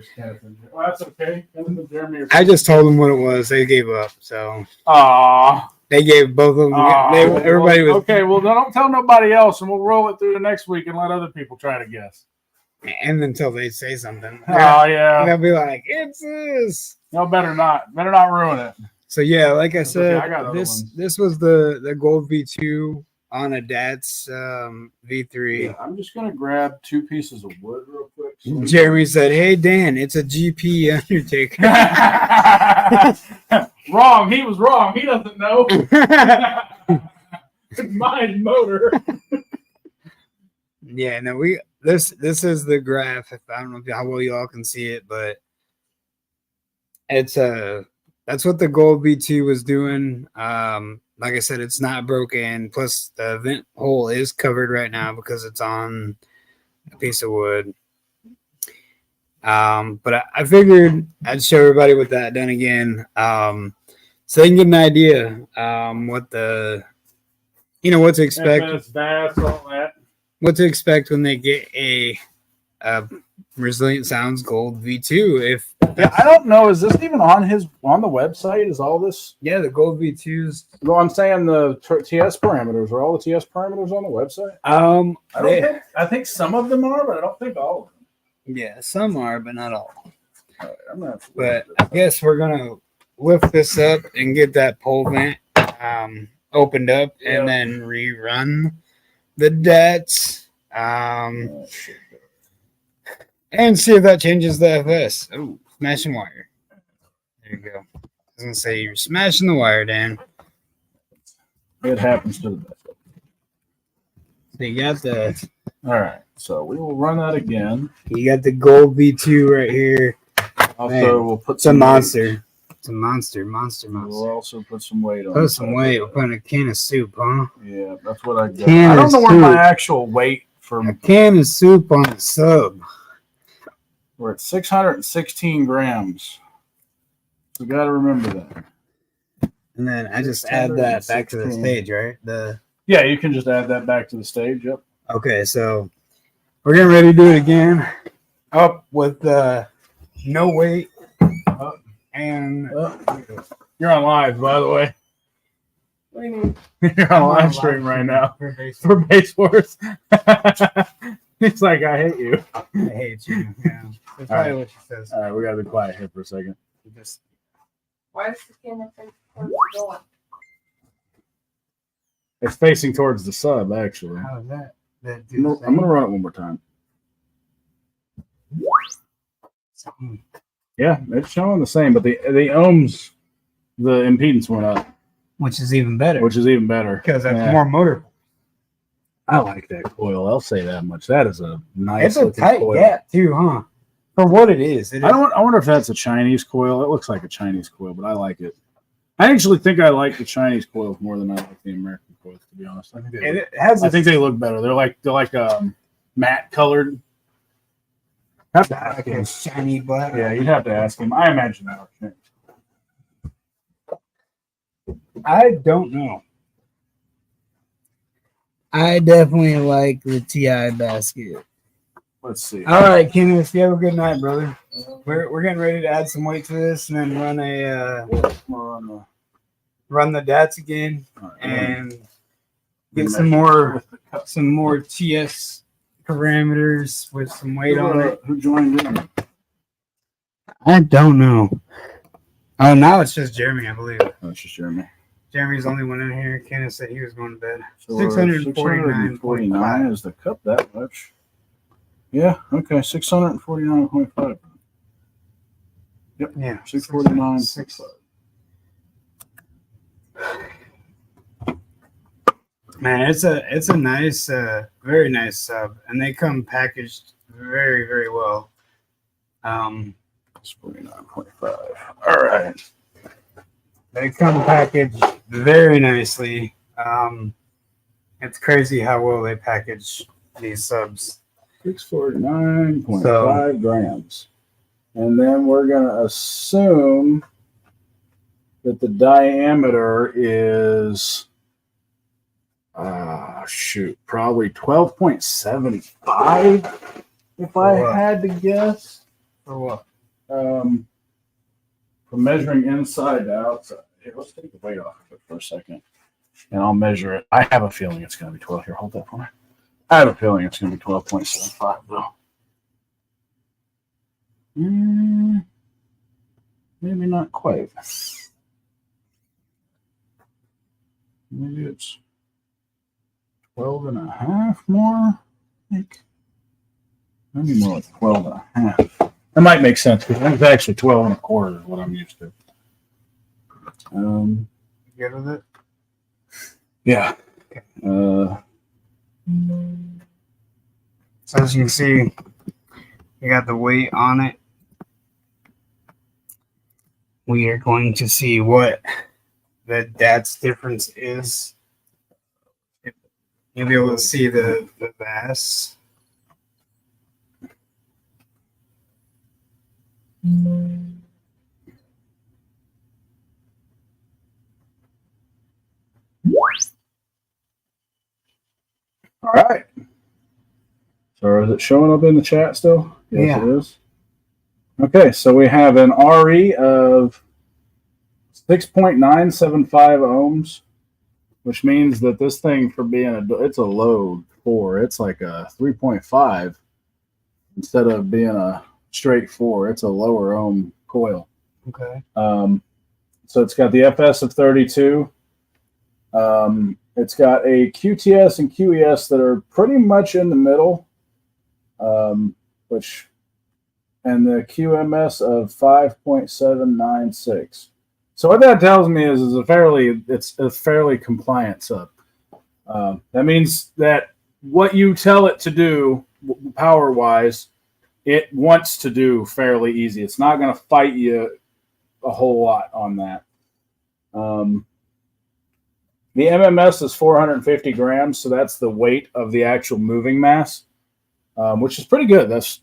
that's okay. Kenneth and Jeremy I just told them what it was. They gave up. So, they gave both of them. Everybody was okay. Well, don't tell nobody else, and we'll roll it through the next week and let other people try to guess. And until they say something, yeah, they'll be like, "It's this." No, better not ruin it. So yeah, like I said, okay. I got this was the Gold V2 on a DATS V3. Yeah, I'm just gonna grab 2 pieces of wood real quick. So Jeremy said, "Hey Dan, it's a GP Undertaker." Wrong. He was wrong. He doesn't know. It's my motor. Yeah, no, this is the graph. If I don't know how well y'all can see it, but it's that's what the Gold V2 was doing. Like I said, it's not broken. Plus, the vent hole is covered right now because it's on a piece of wood. But I figured I'd show everybody with that done again, so they can get an idea what what to expect. What to expect when they get a Resilient Sounds Gold V2. I don't know, is this even on the website? Is all this? Yeah, the Gold V2s. No, I'm saying the TS parameters. Are all the TS parameters on the website? I think some of them are, but I don't think all of them. Yeah, some are, but not all. All right, but I guess we're gonna lift this up and get that pole vent opened up, and then rerun the DATS and see if that changes the FS. Oh, smashing wire. There you go. I was gonna say you're smashing the wire, Dan. It happens to the best. So you got the. All right, so we will run that again. You got the Gold V2 right here. Also, we'll put some monster. It's a monster. We'll also put some weight on it. Put some weight. We're putting a can of soup, huh? Yeah, that's what I got. I don't know where my actual weight for a can of soup on a sub. We're at 616 grams. We got to remember that. And then I just add that back to the stage, right? Yeah, you can just add that back to the stage. Yep. Okay, so we're getting ready to do it again. Up with no weight. And you're on live, by the way. What do you mean? You're on live stream right now for Basswars. It's like, I hate you. I hate you. Yeah. That's probably what she says. All right, we got to be quiet here for a second. Why is the camera going? It's facing towards the sub, actually. How is that? that I'm do gonna run it one more time. something. Yeah, it's showing the same, but the ohms, the impedance went up, Which is even better. which is even better. Because that's Yeah. more motor. I like that coil. I'll say that much. That is a nice It's a looking tight coil. gap too, huh? For what it is. I wonder if that's a Chinese coil. It looks like a Chinese coil, but I like it. I actually think I like the Chinese coils more than I like the American coils, to be honest. I think they look better. They're like matte colored. like a shiny black. Yeah, you'd have to ask him. I imagine that would change. I don't know. I definitely like the TI basket. Let's see. All right, Kenneth, you have a good night, brother. We're getting ready to add some weight to this and then run the DATs again and get some more TS parameters with some weight on it. Who joined in? I don't know. Oh, now it's just Jeremy, I believe. Oh, it's just Jeremy. Jeremy's the only one in here. Kenneth said he was going to bed. So 649.5 is the cup that much. Yeah, okay, 649.5. Yep, Yeah, 649. Man, it's a nice, very nice sub, and they come packaged very, very well. 49.5. All right. They come packaged very nicely. It's crazy how well they package these subs. 649.5 grams. And then we're going to assume that the diameter is, probably 12.75 if I had to guess. For what? From measuring inside to outside. Here, let's take the weight off of it for a second, and I'll measure it. I have a feeling it's going to be 12. Here, hold that for me. I have a feeling it's going to be 12.75, though. Maybe not quite. Maybe it's 12 and a half more, I think. Maybe more like 12 and a half. That might make sense because it's actually 12 and a quarter is what I'm used to. Good with it? Yeah. So as you can see, you got the weight on it. We are going to see what the DATS difference is. You'll be able to see the mass. All right. So is it showing up in the chat still? Yes, Yeah. It is. Okay, so we have an RE of 6.975 ohms, which means that this thing, for being it's a load 4. It's like a 3.5 instead of being a straight 4. It's a lower ohm coil. Okay. So it's got the FS of 32. It's got a QTS and QES that are pretty much in the middle, and the QMS of 5.796. So what that tells me is it's a fairly compliant sub. That means that what you tell it to do power wise, it wants to do fairly easy. It's not going to fight you a whole lot on that. The MMS is 450 grams, so that's the weight of the actual moving mass, which is pretty good. That's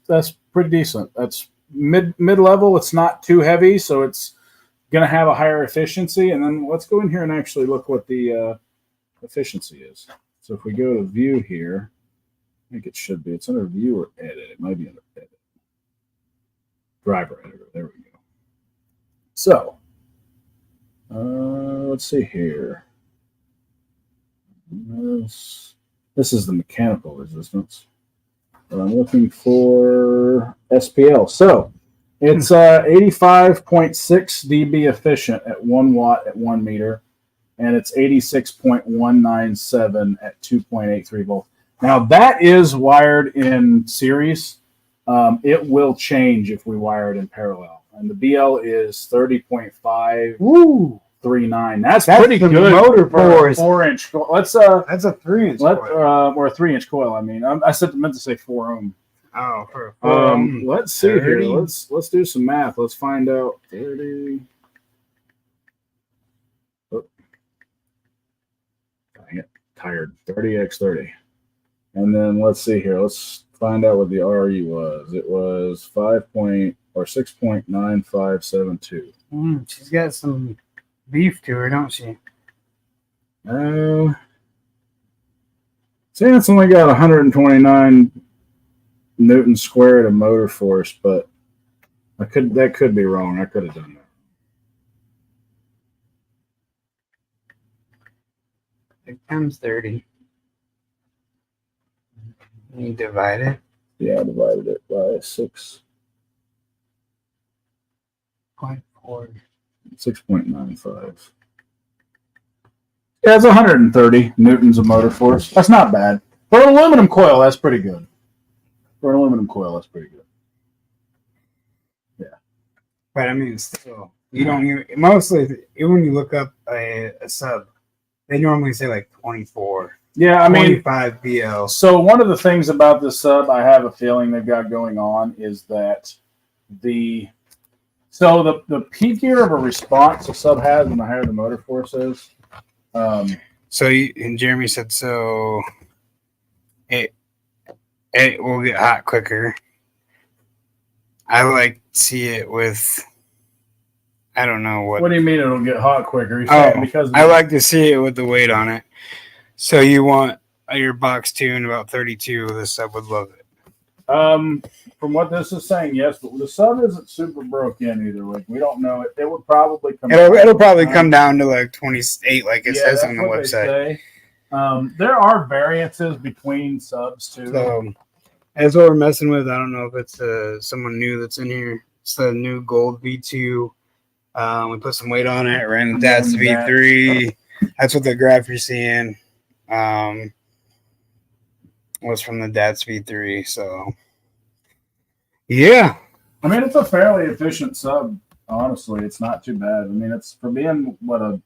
pretty decent. That's mid level. It's not too heavy, so it's going to have a higher efficiency. And then let's go in here and actually look what the efficiency is. So if we go to view here, I think it should be. It's under view or edit. It might be under edit. Driver editor. There we go. So let's see here. This is the mechanical resistance. But I'm looking for SPL. So it's 85.6 dB efficient at 1 watt at 1 meter, and it's 86.197 at 2.83 volts. Now that is wired in series. It will change if we wire it in parallel. And the BL is 30.539. Woo! That's pretty the good motor for a force. 4-inch. Let's That's a 3-inch coil. or a 3-inch coil. I mean, I meant to say 4 ohm. Oh, for Let's see 30. here. Let's do some math. Let's find out 30. Oh. Dang it. Tired. 30x30. And then let's see here. Let's find out what the RE was. It was 6.9572. She's got some beef to her, don't she? See, it's only got 129 Newton squared of motor force, but that could be wrong. I could have done that. It times 30. You divide it. Yeah, I divided it by 0.4. 6.95. Yeah, it's 130 newtons of motor force. That's not bad. For an aluminum coil, that's pretty good. For an aluminum coil, that's pretty good. Yeah. But I mean, still, you don't even, mostly, even when you look up a sub, they normally say like 24. Yeah, I mean, 25 BL. so one of the things about this sub I have a feeling they've got going on is that the peakier of a response a sub has and the higher the motor force is. And Jeremy said so it will get hot quicker. I like to see it with, I don't know what. What do you mean it'll get hot quicker? You're Oh, saying because I like to see it with the weight on it. So you want your box tune about 32. The sub would love it. From what this is saying, yes, but the sub isn't super broke in either. Like we don't know it. It would probably come. It'll probably come down to like 28, like it says on the that's what they website. say. There are variances between subs too. So that's what we're messing with. I don't know if it's someone new that's in here. It's the new gold V2. We put some weight on it. Ran the DATS V3. That's what the graph you're seeing. Was from the DATS V3. So yeah. I mean, it's a fairly efficient sub. Honestly, it's not too bad. I mean, it's for being a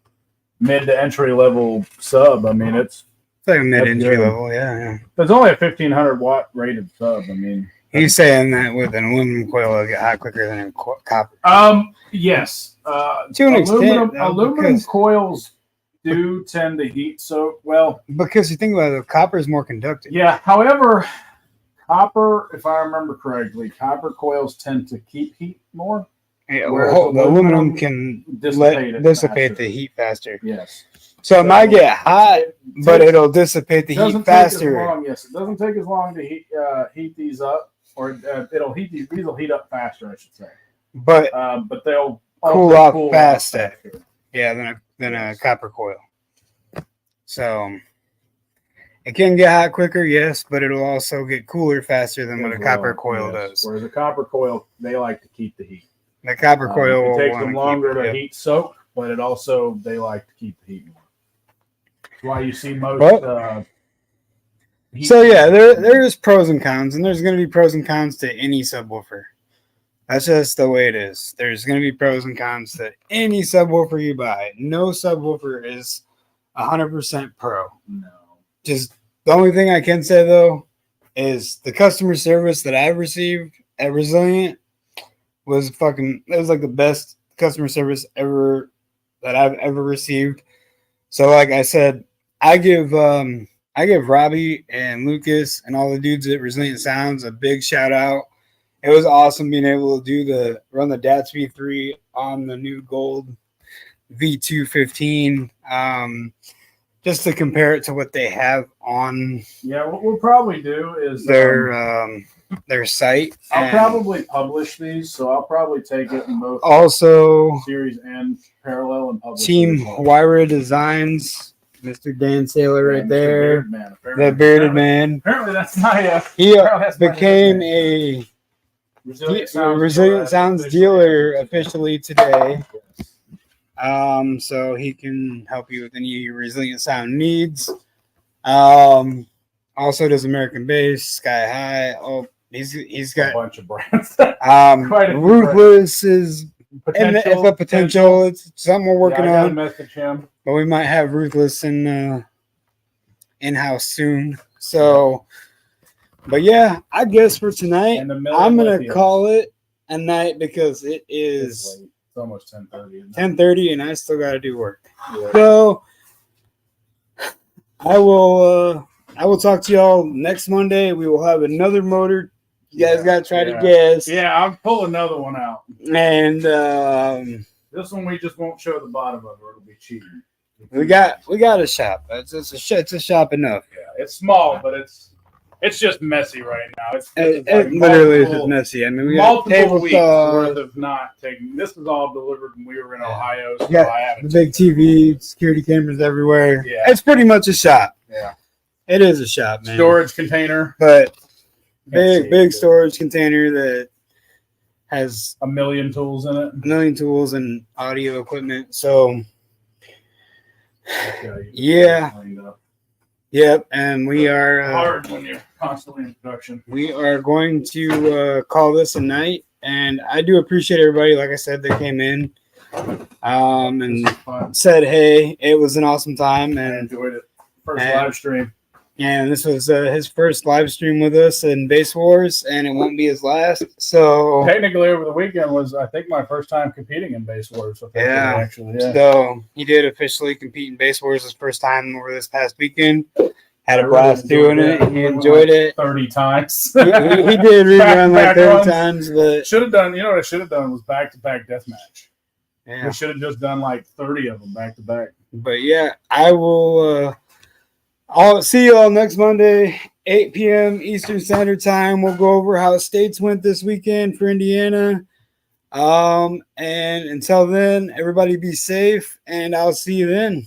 mid to entry level sub. I mean, it's like a mid entry level. Yeah. It's only a 1500 watt rated sub. I mean, he's saying that with an aluminum coil, it'll get hot quicker than a copper. Yes. To an extent, aluminum coils do tend to heat soak well. Because you think about it, copper is more conductive. Yeah. However, copper, if I remember correctly, copper coils tend to keep heat more. Yeah, well, the aluminum can dissipate the heat faster. Yes. So it might get hot, but it'll dissipate the heat faster. Yes, it doesn't take as long to heat these up, or it'll heat these. These will heat up faster, I should say. But they'll cool off faster. Yeah, than a copper coil. So it can get hot quicker, yes, but it'll also get cooler faster than what a copper coil does. Whereas a copper coil, they like to keep the heat. The copper coil it takes them longer to heat soak, but they like to keep the heat more. That's why you see most. So yeah, there's pros and cons, and there's going to be pros and cons to any subwoofer. That's just the way it is. There's going to be pros and cons to any subwoofer you buy. No subwoofer is 100% pro. No. Just the only thing I can say though is the customer service that I've received at Resilient was like the best customer service that I've ever received. So like I said, I give Robbie and Lucas and all the dudes at Resilient Sounds a big shout out. It was awesome being able to run the DATS V3 on the new gold V215. Just to compare it to what they have on. Yeah, what we'll probably do is their site. I'll probably publish these, so I'll probably take it in both series and parallel and publish. Team Huarya Designs, Mr. Dan Saylor right there, the bearded man. Apparently, that's my. He became a Resilient Sounds dealer officially today. So he can help you with any of your Resilient Sound needs. Also, Also does American Base, Sky High. Oh, he's A got bunch of brands. Quite a few Ruthless is in the if a potential. It's something we're working I gotta on, message him. but we might have Ruthless in-house soon. So, but yeah, I guess for tonight, And the I'm gonna Lithium. call it a night because it It's is late. It's almost 10:30. 10:30 and I still got to do work. Yeah. So I will talk to y'all next Monday. We will have another motor. You guys got to try to guess. Yeah, I'll pull another one out. And This one we just won't show the bottom of, or it'll be cheating. we got a shop. It's a shop enough. Yeah, it's small, but it's just messy right now. It like literally is just messy. I mean, we got multiple table weeks saw, worth of not taking. This was all delivered when we were in Ohio, so Yeah, I the haven't. big TV, security cameras everywhere. Yeah. It's pretty much a shop. Yeah, It is a shop, man. storage container, But Can't see big it. storage container that has a million tools in it. a million tools and audio equipment. So Yeah. Cleaned up. yep, and we are Hard when you're constantly in production. we are going to call this a night. And I do appreciate everybody. Like I said, they came in and This is fun. said, "Hey, it was an awesome time." I And enjoyed it. First And- live stream. this was his first live stream with us in Bass Wars, and it won't be his last. So Technically, over the weekend was, I think, my first time competing in Basswars. Yeah. Actually, yeah. So he did officially compete in Bass Wars his first time over this past weekend. Had I a really blast doing enjoyed it. that. He enjoyed it. 30 times. He did rerun like Back 30 runs. times, but Should have done, you know what I should have done was back-to-back deathmatch. yeah. We should have just done like 30 of them back-to-back. But yeah, I will. I'll see you all next Monday, 8 p.m. Eastern Standard Time. We'll go over how states went this weekend for Indiana. And until then, everybody be safe, and I'll see you then.